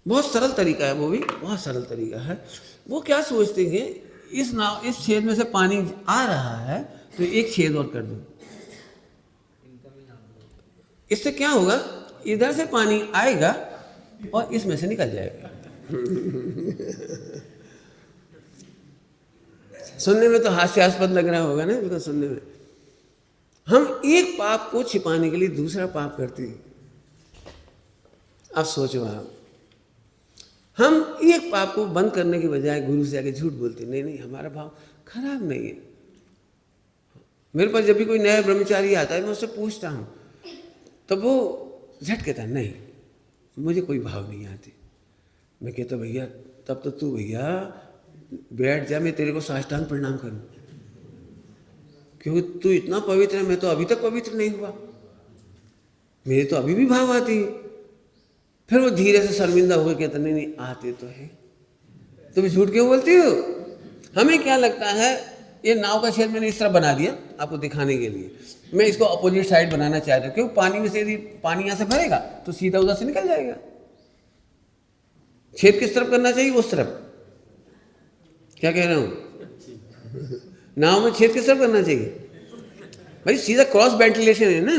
बहुत सरल तरीका है, वो भी बहुत सरल तरीका है। वो क्या सोचते हैं, इस छेद में से पानी आ रहा है तो एक छेद और कर दो। इससे क्या होगा, इधर से पानी आएगा और इसमें से निकल जाएगा। सुनने में तो हास्यास्पद लग रहा होगा ना, बिल्कुल सुनने में। हम एक पाप को छिपाने के लिए दूसरा पाप करते हैं। अब सोचो आप, हम एक पाप को बंद करने के बजाय गुरु से आके झूठ बोलते, नहीं हमारा भाव खराब नहीं है। मेरे पास जब भी कोई नया ब्रह्मचारी आता है, मैं उससे पूछता हूँ, तो वो झट कहता है नहीं मुझे कोई भाव नहीं आती। मैं कहता भैया तब तो तू भैया बैठ जा, मैं तेरे को साष्टांग प्रणाम करूं, क्योंकि तू इतना पवित्र है, मैं तो अभी तक पवित्र नहीं हुआ, मेरे तो अभी भी भाव आती है। फिर वो धीरे से शर्मिंदा होकर कहता नहीं आते तो है, तुम झूठ क्यों बोलती हो? हमें क्या लगता है, ये नाव का छेद मैंने इस तरह बना दिया आपको दिखाने के लिए, मैं इसको अपोजिट साइड बनाना चाहता हूँ, क्योंकि पानी में से यदि पानी यहाँ से भरेगा तो सीधा उधर से निकल जाएगा। छेद किस तरफ करना चाहिए? उस तरफ। क्या कह रहा हूँ? नाव में छेद किस तरफ करना चाहिए भाई? सीधा क्रॉस वेंटिलेशन है ना।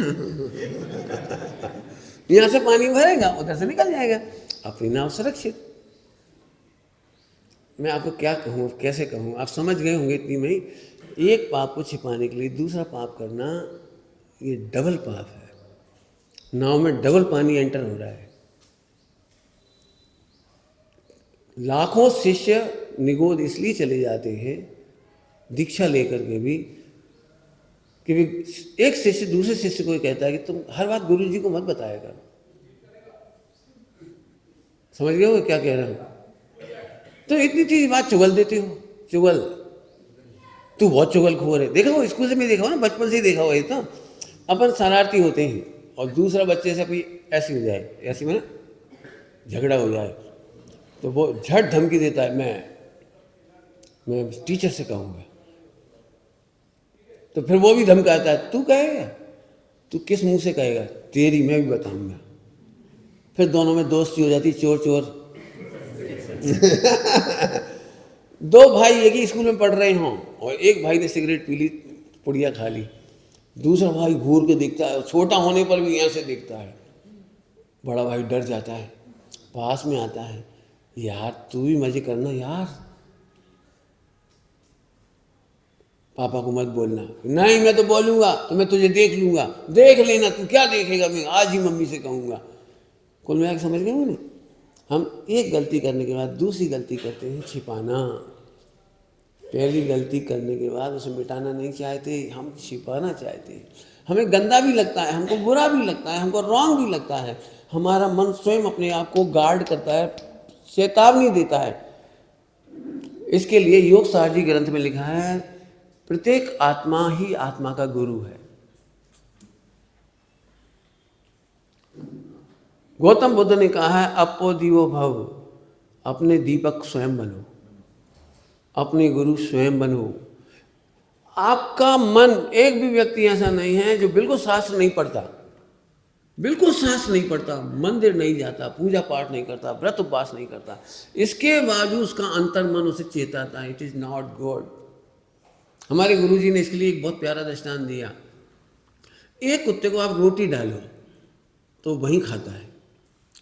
यहाँ से पानी भरेगा उधर से निकल जाएगा, अपनी नाव सुरक्षित। मैं आपको क्या कहूँ, कैसे कहूँ, आप समझ गए होंगे इतनी में ही। एक पाप को छिपाने के लिए दूसरा पाप करना, ये डबल पाप है। नाव में डबल पानी एंटर हो रहा है। लाखों शिष्य निगोद इसलिए चले जाते हैं दीक्षा लेकर के भी, कि एक शिष्य दूसरे शिष्य को कहता है कि तुम हर बात गुरु जी को मत बताया करो। समझ गए हो क्या कह रहा हूँ? तो इतनी सी बात चुगल देते हो, चुगल, तू बहुत चुगलखोर है। देखा हो स्कूल से मैं देखा हो ना, बचपन से ही देखा हुआ है। तो अपन शरारती होते हैं और दूसरा बच्चे से कोई ऐसी हो जाए, ऐसी में ना झगड़ा हो जाए, तो वो झट धमकी देता है, मैं टीचर से कहूँगा। तो फिर वो भी धमकाता है, तू कहेगा? तू किस मुंह से कहेगा? तेरी मैं भी बताऊंगा। फिर दोनों में दोस्ती हो जाती, चोर चोर। दो भाई एक ही स्कूल में पढ़ रहे हों और एक भाई ने सिगरेट पी ली, पुड़िया खा ली, दूसरा भाई घूर के देखता है, छोटा होने पर भी यहाँ से देखता है। बड़ा भाई डर जाता है, पास में आता है, यार तू भी मजे करना यार, पापा को मत बोलना। नहीं मैं तो बोलूँगा, तो मैं तुझे देख लूँगा, देख लेना, तू क्या देखेगा, मैं आज ही मम्मी से कहूँगा। कुल मिला के समझ गए हो ना? हम एक गलती करने के बाद दूसरी गलती करते हैं, छिपाना। पहली गलती करने के बाद उसे मिटाना नहीं चाहते, हम छिपाना चाहते हैं। हमें गंदा भी लगता है, हमको बुरा भी लगता है, हमको रॉन्ग भी लगता है। हमारा मन स्वयं अपने आप को गार्ड करता है, चेतावनी देता है। इसके लिए योग सारजी ग्रंथ में लिखा है, प्रत्येक आत्मा ही आत्मा का गुरु है। गौतम बुद्ध ने कहा है, अपो दीवो भव, अपने दीपक स्वयं बनो, अपने गुरु स्वयं बनो। आपका मन, एक भी व्यक्ति ऐसा नहीं है जो बिल्कुल शास्त्र नहीं पढ़ता, बिल्कुल शास्त्र नहीं पढ़ता, मंदिर नहीं जाता, पूजा पाठ नहीं करता, व्रत उपवास नहीं करता, इसके बावजूद उसका अंतर्मन उसे चेताता है, इट इज नॉट गुड। हमारे गुरुजी ने इसके लिए एक बहुत प्यारा दृष्टांत दिया। एक कुत्ते को आप रोटी डालो तो वहीं खाता है,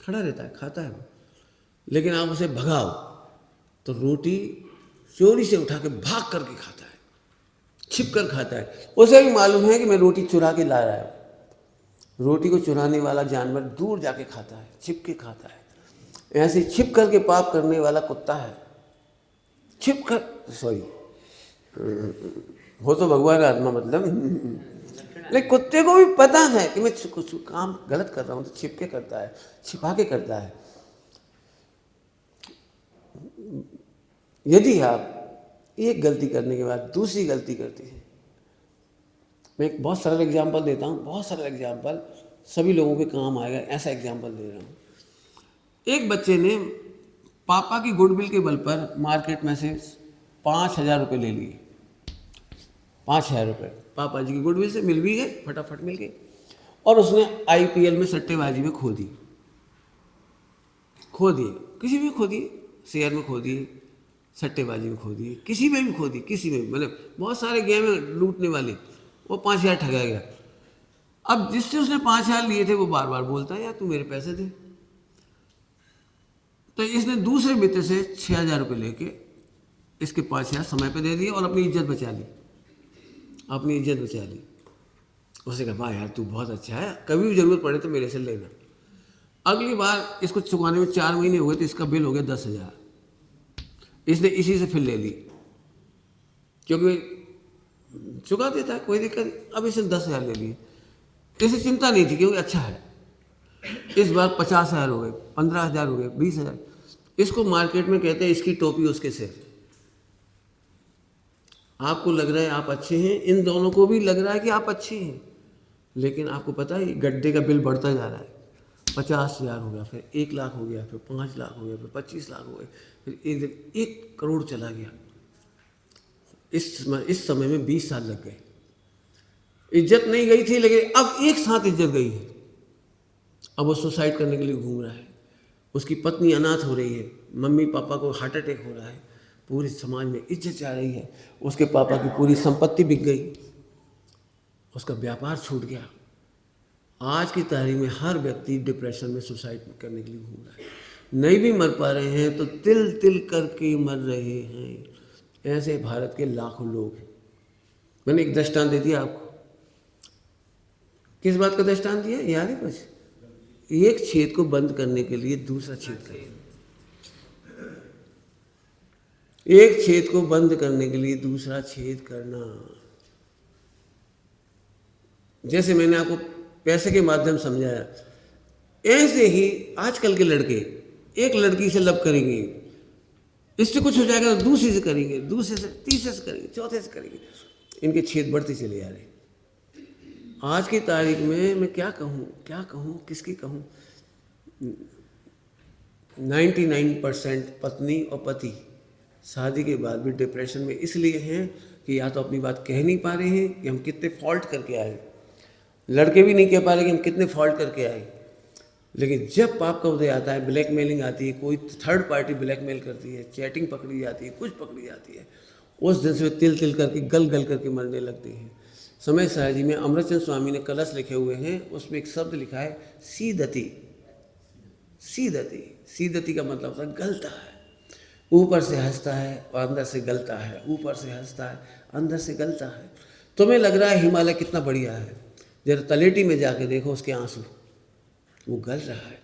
खड़ा रहता है, खाता है वो, लेकिन आप उसे भगाओ तो रोटी चोरी से उठा के भाग करके खाता है, छिप कर खाता है। उसे भी मालूम है कि मैं रोटी चुरा के ला रहा है, रोटी को चुराने वाला जानवर दूर जाके खाता है, छिप के खाता है। ऐसे छिप करके पाप करने वाला कुत्ता है, छिप कर, सॉरी वो तो भगवान का आत्मा मतलब, लेकिन कुत्ते को भी पता है कि मैं कुछ काम गलत कर रहा हूँ, तो छिप के करता है, छिपा के करता है। यदि आप एक गलती करने के बाद दूसरी गलती करते हैं, मैं एक बहुत सरल एग्जांपल देता हूँ, बहुत सरल एग्जांपल, सभी लोगों के काम आएगा, ऐसा एग्जांपल दे रहा हूँ। एक बच्चे ने पापा की गुडविल के बल पर मार्केट में से 5,000 रुपये ले लिए। 5,000 रुपये पापा जी की गुडविल से मिल भी गए, फटाफट मिल गए, और उसने IPL में सट्टेबाजी में खो दिए, किसी में खो दिए, शेयर में खो दिए, सट्टेबाजी में खो दिए, किसी में भी खो दिए, किसी में भी, मतलब बहुत सारे गेम में लूटने वाले, वो 5,000 ठगा गया। अब जिससे उसने 5,000 लिए थे वो बार बार बोलता है यार तू मेरे पैसे दे, तो इसने दूसरे मित्र से 6,000 रुपये लेके इसके 5,000 समय पे दे दिए और अपनी इज्जत बचा ली, अपनी इज्जत बचा ली। उसने कहा वाह यार तू बहुत अच्छा है, कभी भी जरूरत पड़े तो मेरे से लेना। अगली बार इसको चुकाने में 4 महीने हुए तो इसका बिल हो गया 10,000। इसने इसी से फिर ले ली, क्योंकि चुका देता है, कोई दिक्कत नहीं। अब इसने 10,000 ले लिए, इसे चिंता नहीं थी क्योंकि अच्छा है। इस बार 50,000 हो गए, 15,000 हो गए, 20,000। इसको मार्केट में कहते हैं इसकी टोपी उसके सिर। आपको लग रहा है आप अच्छे हैं, इन दोनों को भी लग रहा है कि आप अच्छे हैं, लेकिन आपको पता है गड्ढे का बिल बढ़ता जा रहा है। 50,000 हो गया, फिर 1 लाख हो गया, फिर 5 लाख हो गया, फिर 25 लाख हो गए, फिर एक दिन 1 करोड़ चला गया। इस समय में 20 साल लग गए। इज्जत नहीं गई थी, लेकिन अब एक साथ इज्जत गई है। अब वो सुसाइड करने के लिए घूम रहा है, उसकी पत्नी अनाथ हो रही है, मम्मी पापा को हार्ट अटैक हो रहा है, पूरे समाज में इज्जत जा रही है, उसके पापा की पूरी संपत्ति बिक गई, उसका व्यापार छूट गया। आज की तारीख में हर व्यक्ति डिप्रेशन में सुसाइड करने के लिए घूम रहा है। नहीं भी मर पा रहे हैं तो तिल तिल करके मर रहे हैं। ऐसे भारत के लाखों लोग हैं। मैंने एक दृष्टांत दे दिया आपको। किस बात का दृष्टांत दिया याद है कुछ? एक छेद को बंद करने के लिए दूसरा छेद करना, एक छेद को बंद करने के लिए दूसरा छेद करना। जैसे मैंने आपको पैसे के माध्यम समझाया, ऐसे ही आजकल के लड़के एक लड़की से लव करेंगे, इससे कुछ हो जाएगा तो दूसरी से करेंगे, दूसरे से तीसरे से करेंगे, चौथे से करेंगे, इनके छेद बढ़ते चले जा रहे हैं। आज की तारीख में मैं क्या कहूँ, किसकी कहूँ, 99% पत्नी और पति शादी के बाद भी डिप्रेशन में इसलिए हैं कि या तो अपनी बात कह नहीं पा रहे हैं कि हम कितने फॉल्ट करके आए, लड़के भी नहीं कह पा रहे कि हम कितने फॉल्ट करके आए। लेकिन जब पाप का उदय आता है, ब्लैकमेलिंग आती है, कोई थर्ड पार्टी ब्लैकमेल करती है, चैटिंग पकड़ी जाती है, कुछ पकड़ी जाती है, उस दिन से तिल तिल करके गल गल करके मरने लगते हैं। समय सारजी में अमृतचंद स्वामी ने कलश लिखे हुए हैं, उसमें एक शब्द लिखा है सीदती। सीदती, सीदती का मतलब होता है गलता है, ऊपर से हंसता है और अंदर से गलता है, ऊपर से हंसता है अंदर से गलता है। तुम्हें लग रहा है हिमालय कितना बढ़िया है, जरा तलेटी में जाके देखो उसके आंसू, वो गल रहा है।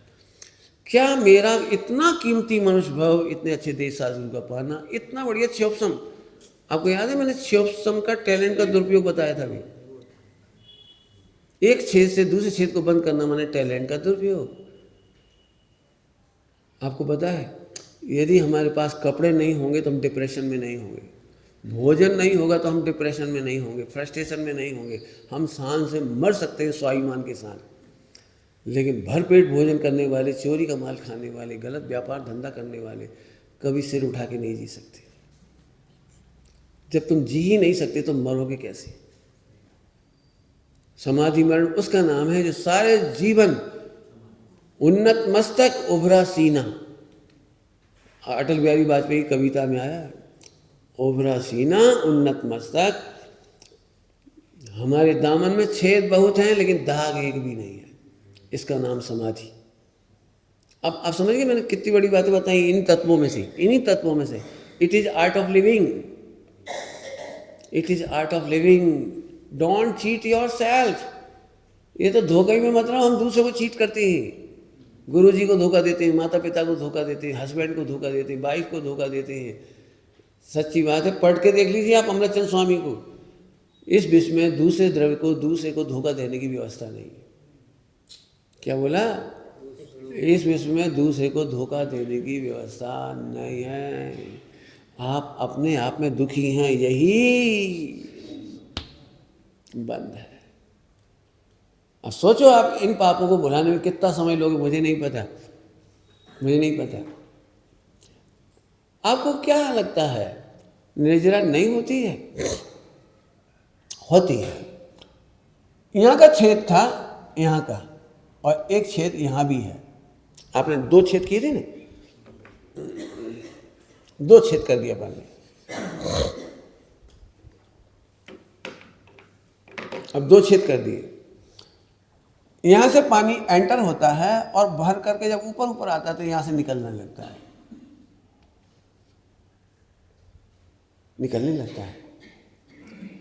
क्या मेरा इतना कीमती मनुष्य भाव, इतने अच्छे देश साधु का पाना, इतना बढ़िया च्योपसम, आपको याद है मैंने च्योपसम का टैलेंट का दुरुपयोग बताया था अभी। एक छेद से दूसरे छेद को बंद करना माने टैलेंट का दुरुपयोग। आपको पता है यदि हमारे पास कपड़े नहीं होंगे तो हम डिप्रेशन में नहीं होंगे, भोजन नहीं होगा तो हम डिप्रेशन में नहीं होंगे, फ्रस्ट्रेशन में नहीं होंगे, हम शान से मर सकते हैं स्वाभिमान के साथ। लेकिन भरपेट भोजन करने वाले, चोरी का माल खाने वाले, गलत व्यापार धंधा करने वाले कभी सिर उठा के नहीं जी सकते। जब तुम जी ही नहीं सकते तो मरोगे कैसे? समाधि मरण उसका नाम है जो सारे जीवन उन्नत मस्तक उभरा सीना। अटल बिहारी वाजपेयी की कविता में आया, उभरा सीना उन्नत मस्तक, हमारे दामन में छेद बहुत हैं लेकिन दाग एक भी नहीं है, इसका नाम समाधि। अब आप समझ गए मैंने कितनी बड़ी बातें बताई इन तत्वों में से, इन्हीं तत्वों में से। It is art of living, it is art of living, don't cheat your self. ये तो धोखे में मतलब हम दूसरे को चीट करते हैं। गुरु जी को धोखा देते हैं, माता पिता को धोखा देते हैं, हस्बैंड को धोखा देते हैं, वाइफ को धोखा देते हैं। सच्ची बात है, पढ़ के देख लीजिए आप अमृतचंद स्वामी को। इस विश्व में दूसरे को धोखा देने की व्यवस्था नहीं। क्या बोला? इस विश्व में दूसरे को धोखा देने की व्यवस्था नहीं है। आप अपने आप में दुखी हैं, यही बंद है। अब सोचो आप इन पापों को भुलाने में कितना समय लोगे, मुझे नहीं पता। आपको क्या लगता है निर्जरा नहीं होती है? होती है। यहाँ का छेद था, यहाँ का, और एक छेद यहाँ भी है। आपने 2 छेद किए थे ना, 2 छेद कर दिया पानी। अब 2 छेद कर दिए। यहाँ से पानी एंटर होता है और भर करके जब ऊपर ऊपर आता है तो यहाँ से निकलने लगता है,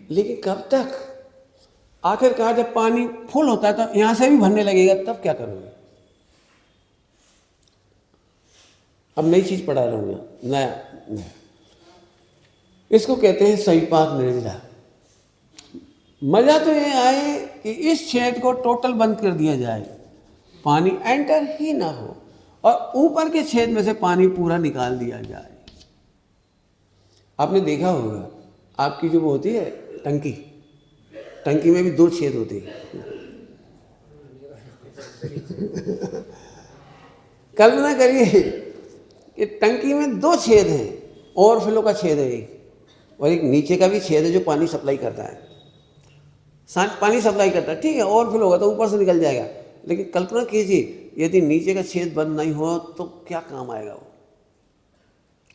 लेकिन कब तक? आखिरकार जब पानी फुल होता है तो यहाँ से भी भरने लगेगा, तब क्या करोगे? अब नई चीज पढ़ा रहा हूँ, नया। इसको कहते हैं सविपाक निर्जरा। मजा तो ये आए कि इस छेद को टोटल बंद कर दिया जाए, पानी एंटर ही ना हो, और ऊपर के छेद में से पानी पूरा निकाल दिया जाए। आपने देखा होगा, आपकी जो वो होती है टंकी में भी 2 छेद होते हैं। कल्पना करिए कि टंकी में 2 छेद हैं, ओवरफ्लो का छेद है एक, और एक नीचे का भी छेद है जो पानी सप्लाई करता है। पानी सप्लाई करता है, ठीक है, ओवरफ्लो होगा तो ऊपर से निकल जाएगा। लेकिन कल्पना कीजिए यदि नीचे का छेद बंद नहीं हो तो क्या काम आएगा वो?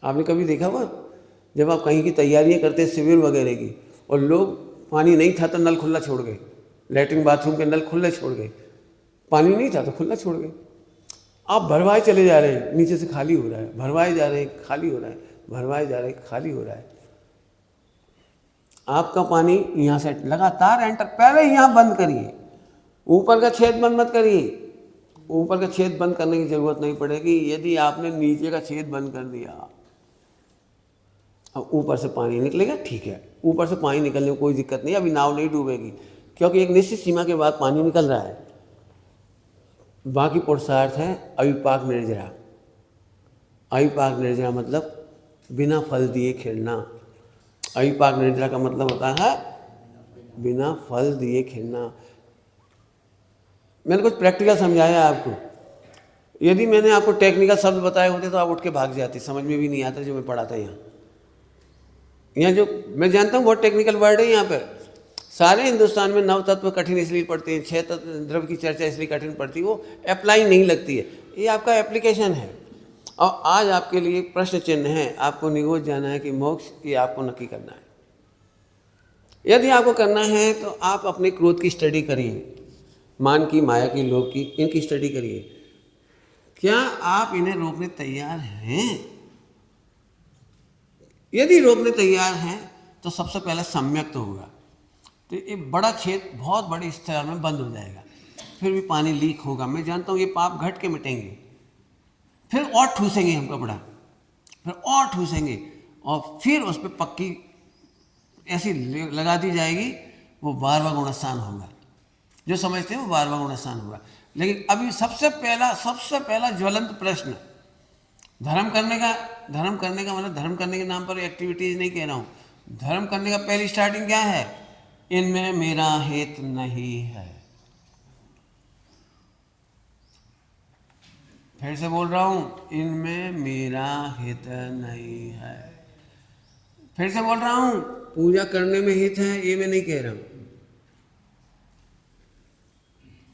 आपने कभी देखा हुआ, जब आप कहीं की तैयारियां करते हैं शिविर वगैरह की, और लोग पानी नहीं था तो नल खुला छोड़ गए, लैट्रिन बाथरूम के नल खुले छोड़ गए, पानी नहीं था तो खुला छोड़ गए। आप भरवाए चले जा रहे हैं, नीचे से खाली हो रहा है, भरवाए जा रहे हैं, खाली हो रहा है, भरवाए जा रहे हैं, खाली हो रहा है। आपका पानी यहाँ से लगातार एंटर, पहले यहाँ बंद करिए, ऊपर का छेद बंद मत करिए। ऊपर का छेद बंद करने की जरूरत नहीं पड़ेगी यदि आपने नीचे का छेद बंद कर दिया। अब ऊपर से पानी निकलेगा, ठीक है, ऊपर से पानी निकलने में कोई दिक्कत नहीं, अभी नाव नहीं डूबेगी, क्योंकि एक निश्चित सीमा के बाद पानी निकल रहा है। बाकी पुरुषार्थ है अविपाक निर्जरा। अविपाक निर्जरा मतलब बिना फल दिए खिलना। अविपाक निर्जरा का मतलब होता है बिना फल दिए खिलना। मैंने कुछ प्रैक्टिकल समझाया आपको। यदि मैंने आपको टेक्निकल शब्द बताए होते तो आप उठ के भाग जाते, समझ में भी नहीं आता जो मैं पढ़ाता यहाँ जो मैं जानता हूँ बहुत टेक्निकल वर्ड है यहाँ पे। सारे हिंदुस्तान में 9 तत्व कठिन इसलिए पड़ते हैं, 6 तत्व द्रव्य की चर्चा इसलिए कठिन पड़ती है, वो अप्लाई नहीं लगती है। ये आपका एप्लीकेशन है। और आज आपके लिए प्रश्न चिन्ह है, आपको निगोज जाना है कि मोक्ष ये आपको नक्की करना है। यदि आपको करना है तो आप अपने क्रोध की स्टडी करिए, मान की, माया की, लोभ की, इनकी स्टडी करिए। क्या आप इन्हें रोकने तैयार हैं? यदि रोकने तैयार हैं तो सबसे पहले सम्यक तो होगा, तो ये बड़ा छेद बहुत बड़े स्तर में बंद हो जाएगा, फिर भी पानी लीक होगा। मैं जानता हूँ ये पाप घट के मिटेंगे, फिर और ठूसेंगे हम कपड़ा, फिर और ठूसेंगे, और फिर उस पर पक्की ऐसी लगा दी जाएगी, वो 12वां गुणस्थान होगा। जो समझते हैं वो 12वां गुणस्थान होगा। लेकिन अभी सबसे पहला ज्वलंत प्रश्न, धर्म करने का मतलब धर्म करने के नाम पर एक्टिविटीज नहीं कह रहा हूँ। धर्म करने का पहली स्टार्टिंग क्या है? इनमें मेरा हित नहीं है। फिर से बोल रहा हूं, इनमें मेरा हित नहीं है। फिर से बोल रहा हूं, पूजा करने में हित है, ये मैं नहीं कह रहा हूं।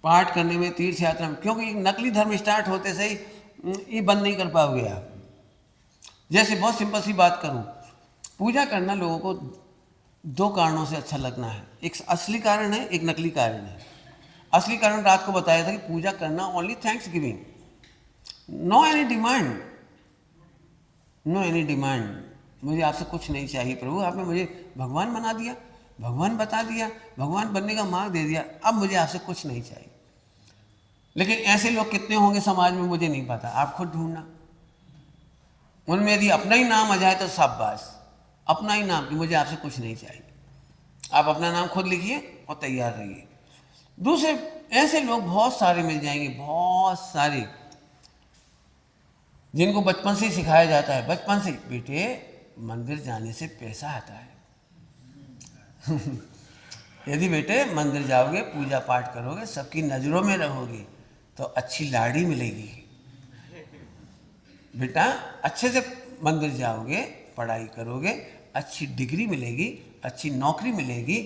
पाठ करने में, तीर्थ यात्रा में, क्योंकि नकली धर्म स्टार्ट होते से ही ये बंद नहीं कर पाओगे आप। जैसे बहुत सिंपल सी बात करूं, पूजा करना लोगों को 2 कारणों से अच्छा लगना है। एक असली कारण है, एक नकली कारण है। असली कारण रात को बताया था कि पूजा करना only thanks giving, no any demand. मुझे आपसे कुछ नहीं चाहिए प्रभु, आपने मुझे भगवान बना दिया, भगवान बता दिया, भगवान बनने का मार्ग दे दिया, अब मुझे आपसे कुछ नहीं चाहिए। लेकिन ऐसे लोग कितने होंगे समाज में मुझे नहीं पता, आप खुद ढूंढना। उनमें यदि अपना ही नाम आ जाए तो शाबाश, अपना ही नाम कि मुझे आपसे कुछ नहीं चाहिए। आप अपना नाम खुद लिखिए और तैयार रहिए। दूसरे ऐसे लोग बहुत सारे मिल जाएंगे, बहुत सारे, जिनको बचपन से ही सिखाया जाता है, बचपन से, बेटे मंदिर जाने से पैसा आता है। यदि बेटे मंदिर जाओगे, पूजा पाठ करोगे, सबकी नज़रों में रहोगे तो अच्छी लाड़ी मिलेगी। बेटा अच्छे से मंदिर जाओगे, पढ़ाई करोगे, अच्छी डिग्री मिलेगी, अच्छी नौकरी मिलेगी,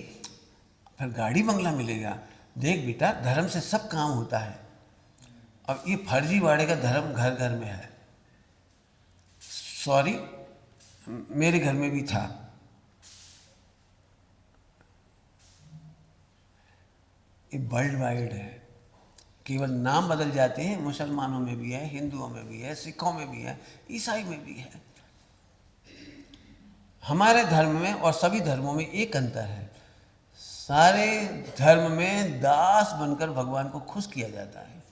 फिर गाड़ी बंगला मिलेगा। देख बेटा, धर्म से सब काम होता है। अब ये फर्जीवाड़े का धर्म घर घर में है। सॉरी, मेरे घर में भी था। ये वर्ल्ड वाइड है, केवल नाम बदल जाते हैं। मुसलमानों में भी है, हिंदुओं में भी है, सिखों में भी है, ईसाई में भी है। हमारे धर्म में और सभी धर्मों में एक अंतर है, सारे धर्म में दास बनकर भगवान को खुश किया जाता है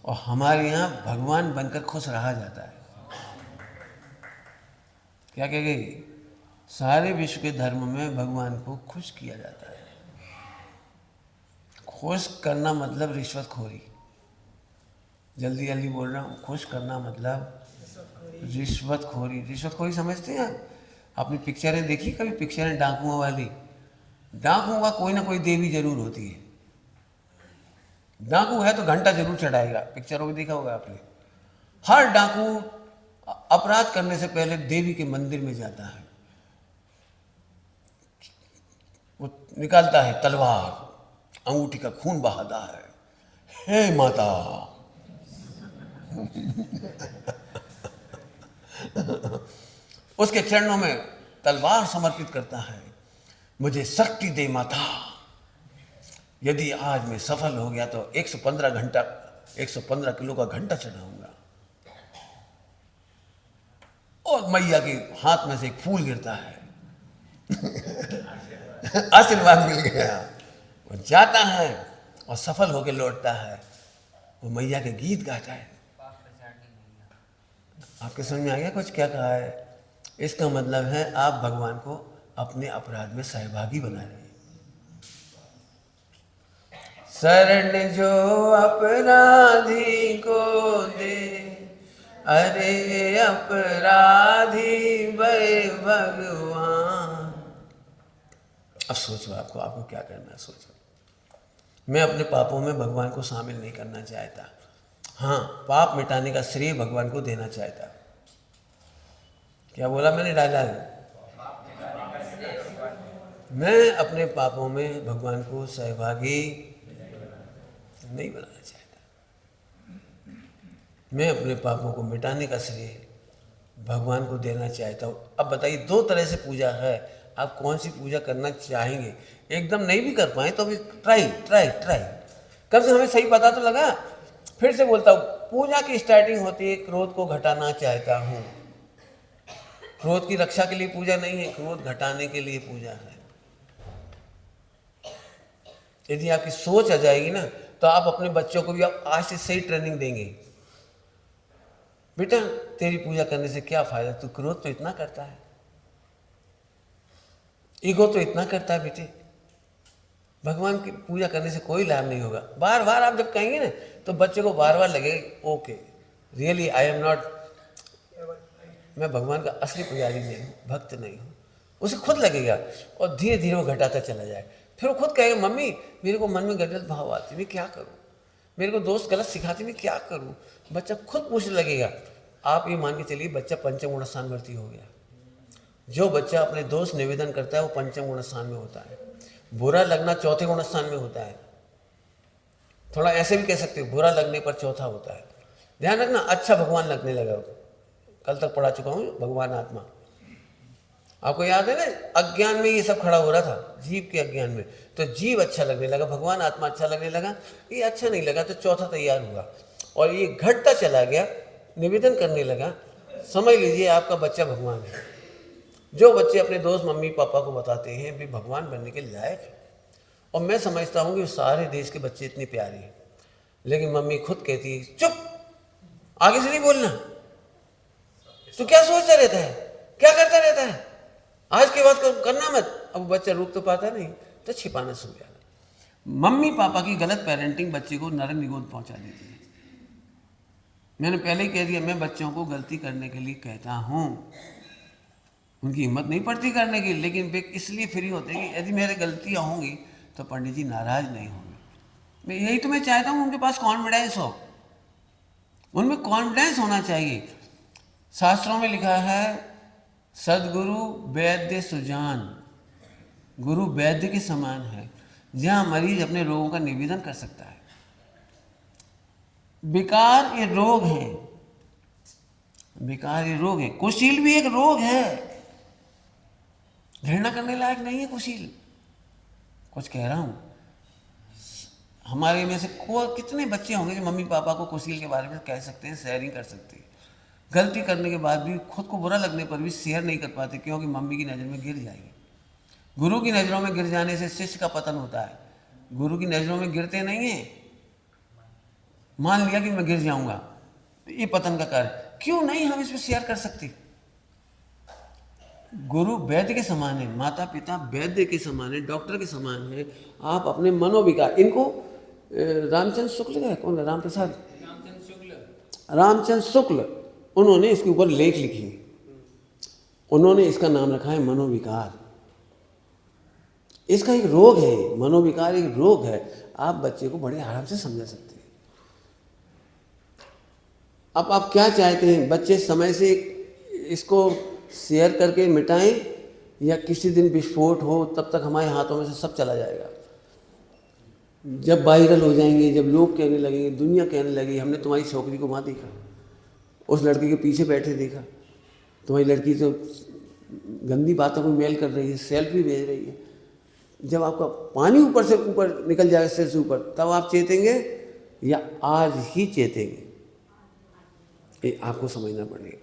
और हमारे यहाँ भगवान बनकर खुश रहा जाता है। क्या कह गई? सारे विश्व के धर्म में भगवान को खुश किया जाता है। खुश करना मतलब रिश्वतखोरी। जल्दी जल्दी बोल रहा हूँ, खुश करना मतलब रिश्वतखोरी। रिश्वतखोरी समझते हैं आप? आपने पिक्चरें देखी कभी? पिक्चरें डाकुओं वाली, डाकुओं का कोई ना कोई देवी जरूर होती है। डाकू है तो घंटा जरूर चढ़ाएगा, पिक्चरों में देखा होगा आपने। हर डाकू अपराध करने से पहले देवी के मंदिर में जाता है, वो निकालता है तलवार, अंगूठी का खून बहाता है, हे माता। उसके चरणों में तलवार समर्पित करता है, मुझे शक्ति दे माता। यदि आज मैं सफल हो गया तो 115 किलो का घंटा चढ़ाऊंगा। और मैया के हाथ में से एक फूल गिरता है। आशीर्वाद मिल गया। वो जाता है और सफल होकर लौटता है, वो मैया के गीत गाता है। आपके समझ में आ गया कुछ क्या कहा है? इसका मतलब है आप भगवान को अपने अपराध में सहभागी बना रहे हैं। शरण जो अपराधी को दे, अरे अपराधी भय भगवान। अब सोचो आपको क्या करना है, सोचो। मैं अपने पापों में भगवान को शामिल नहीं करना चाहता। हाँ, पाप मिटाने का श्रेय भगवान को देना चाहता। क्या बोला मैंने? डायलॉग, मैं अपने पापों में भगवान को सहभागी नहीं बनाना चाहता। मैं अपने पापों को मिटाने का श्रेय भगवान को देना चाहता हूँ। अब बताइए, दो तरह से पूजा है, आप कौन सी पूजा करना चाहेंगे? एकदम नहीं भी कर पाए तो अभी ट्राई। कब से हमें सही पता तो लगा। फिर से बोलता हूँ, पूजा की स्टार्टिंग होती है, क्रोध को घटाना चाहता हूँ। क्रोध की रक्षा के लिए पूजा नहीं है, क्रोध घटाने के लिए पूजा है। यदि आपकी सोच आ जाएगी ना, तो आप अपने बच्चों को भी आप आज से सही ट्रेनिंग देंगे। बेटा तेरी पूजा करने से क्या फायदा, तू क्रोध तो इतना करता है, ईगो तो इतना करता है। बेटे भगवान की पूजा करने से कोई लाभ नहीं होगा। बार बार आप जब कहेंगे ना, तो बच्चे को बार बार लगेगा, okay really I am not, मैं भगवान का असली पुजारी नहीं हूँ, भक्त नहीं हूँ। उसे खुद लगेगा और धीरे धीरे वो घटाता चला जाए। फिर वो खुद कहेगा, मम्मी मेरे को मन में गलत भाव आते, मैं क्या करूँ, मेरे को दोस्त गलत सिखाते, मैं क्या करूँ। बच्चा खुद पूछने लगेगा। आप ये मान के चलिए, बच्चा पंचम गुण स्थान वर्ती हो गया। जो बच्चा अपने दोस्त निवेदन करता है वो पंचम गुण स्थान में होता है। बुरा लगना चौथे गुण स्थान में होता है। थोड़ा ऐसे भी कह सकते हो, बुरा लगने पर चौथा होता है। ध्यान रखना, अच्छा भगवान लगने लगा। कल तक पढ़ा चुका हूँ भगवान आत्मा, आपको याद है ना? अज्ञान में ये सब खड़ा हो रहा था, जीव के अज्ञान में। तो जीव अच्छा लगने लगा, भगवान आत्मा अच्छा लगने लगा। ये अच्छा नहीं लगा तो चौथा तैयार हुआ और ये घटता चला गया, निवेदन करने लगा। समझ लीजिए आपका बच्चा भगवान है। जो बच्चे अपने दोस्त मम्मी पापा को बताते हैं भी भगवान बनने के लायक है, और मैं समझता हूँ कि सारे देश के बच्चे इतने प्यारे हैं, लेकिन मम्मी खुद कहती है चुप, आगे से नहीं बोलना, तो क्या सोचता रहता है, क्या करता रहता है, आज के बाद करना मत। अब बच्चा रुक तो पाता नहीं तो छिपाना सीख जाता। मम्मी पापा की गलत पेरेंटिंग बच्चे को नरक निगोद पहुंचा देती है। मैंने पहले ही कह दिया, मैं बच्चों को गलती करने के लिए कहता हूँ, उनकी हिम्मत नहीं पड़ती करने की, लेकिन वे इसलिए फ्री होते हैं कि यदि मेरे गलतियाँ होंगी तो पंडित जी नाराज नहीं होंगे। मैं यही तो मैं चाहता हूँ, उनके पास कॉन्फिडेंस हो, उनमें कॉन्फिडेंस होना चाहिए। शास्त्रों में लिखा है सदगुरु वैद्य सुजान, गुरु वैद्य के समान है, जहाँ मरीज अपने रोगों का निवेदन कर सकता है। विकार ये रोग है, विकार ये रोग है। कुशील भी एक रोग है, घृणा करने लायक नहीं है कुशील। कुछ कह रहा हूँ, हमारे में से कितने बच्चे होंगे जो मम्मी पापा को कुशील के बारे में कह सकते हैं, शेयरिंग कर सकते हैं। गलती करने के बाद भी खुद को बुरा लगने पर भी शेयर नहीं कर पाते, क्योंकि मम्मी की नज़र में गिर जाएगी। गुरु की नज़रों में गिर जाने से शिष्य का पतन होता है, गुरु की नज़रों में गिरते नहीं हैं। मान लिया कि मैं गिर जाऊंगा, ये पतन का कार्य, क्यों नहीं हम इस पर शेयर कर सकते। गुरु वैद्य के समान है, माता पिता वैद्य के समान है, डॉक्टर के समान है। आप अपने मनोविकार, इनको रामचंद्र शुक्ल है, कौन है, रामप्रसाद रामचंद्र शुक्ल, उन्होंने इसके ऊपर लेख लिखे, उन्होंने इसका नाम रखा है मनोविकार। इसका एक रोग है, मनोविकार एक रोग है। आप बच्चे को बड़े आराम से समझा सकते हैं। अब आप क्या चाहते हैं, बच्चे समय से इसको शेयर करके मिटाएं, या किसी दिन विस्फोट हो तब तक हमारे हाथों में से सब चला जाएगा। जब वायरल हो जाएंगे, जब लोग कहने लगेंगे, दुनिया कहने लगेगी हमने तुम्हारी छोकरी को वहाँ देखा, उस लड़के के पीछे बैठे देखा, तुम्हारी लड़की तो गंदी बातों में मेल कर रही है, सेल्फी भेज रही है। जब आपका पानी ऊपर से ऊपर निकल जाएगा, सिर से ऊपर, तब आप चेतेंगे या आज ही चेतेंगे, ये आपको समझना पड़ेगा।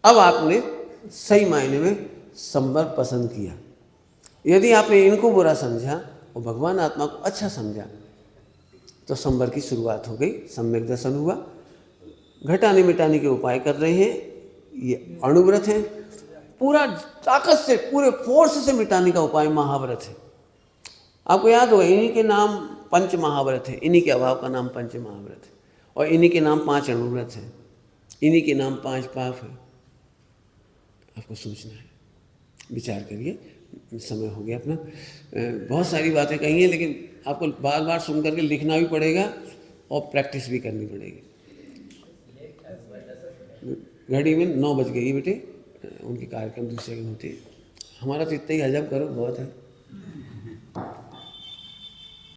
अब आपने सही मायने में संवर पसंद किया। यदि आपने इनको बुरा समझा और भगवान आत्मा को अच्छा समझा, तो संवर की शुरुआत हो गई, सम्यक दर्शन हुआ। घटाने मिटाने के उपाय कर रहे हैं, ये अणुव्रत है। पूरा ताकत से, पूरे फोर्स से मिटाने का उपाय महाव्रत है। आपको याद होगा, इन्हीं के नाम पंच महाव्रत है, इन्हीं के अभाव का नाम पंच महाव्रत है, और इन्हीं के नाम 5 अणुव्रत है, इन्हीं के नाम 5 पाप है। आपको सोचना है, विचार करिए। समय हो गया अपना, बहुत सारी बातें कही हैं, लेकिन आपको बार बार सुन करके लिखना भी पड़ेगा और प्रैक्टिस भी करनी पड़ेगी। घड़ी में 9 बज गई बेटे, उनके कार्यक्रम दूसरे के होते हैं। हमारा तो इतना ही हजम करो, बहुत है।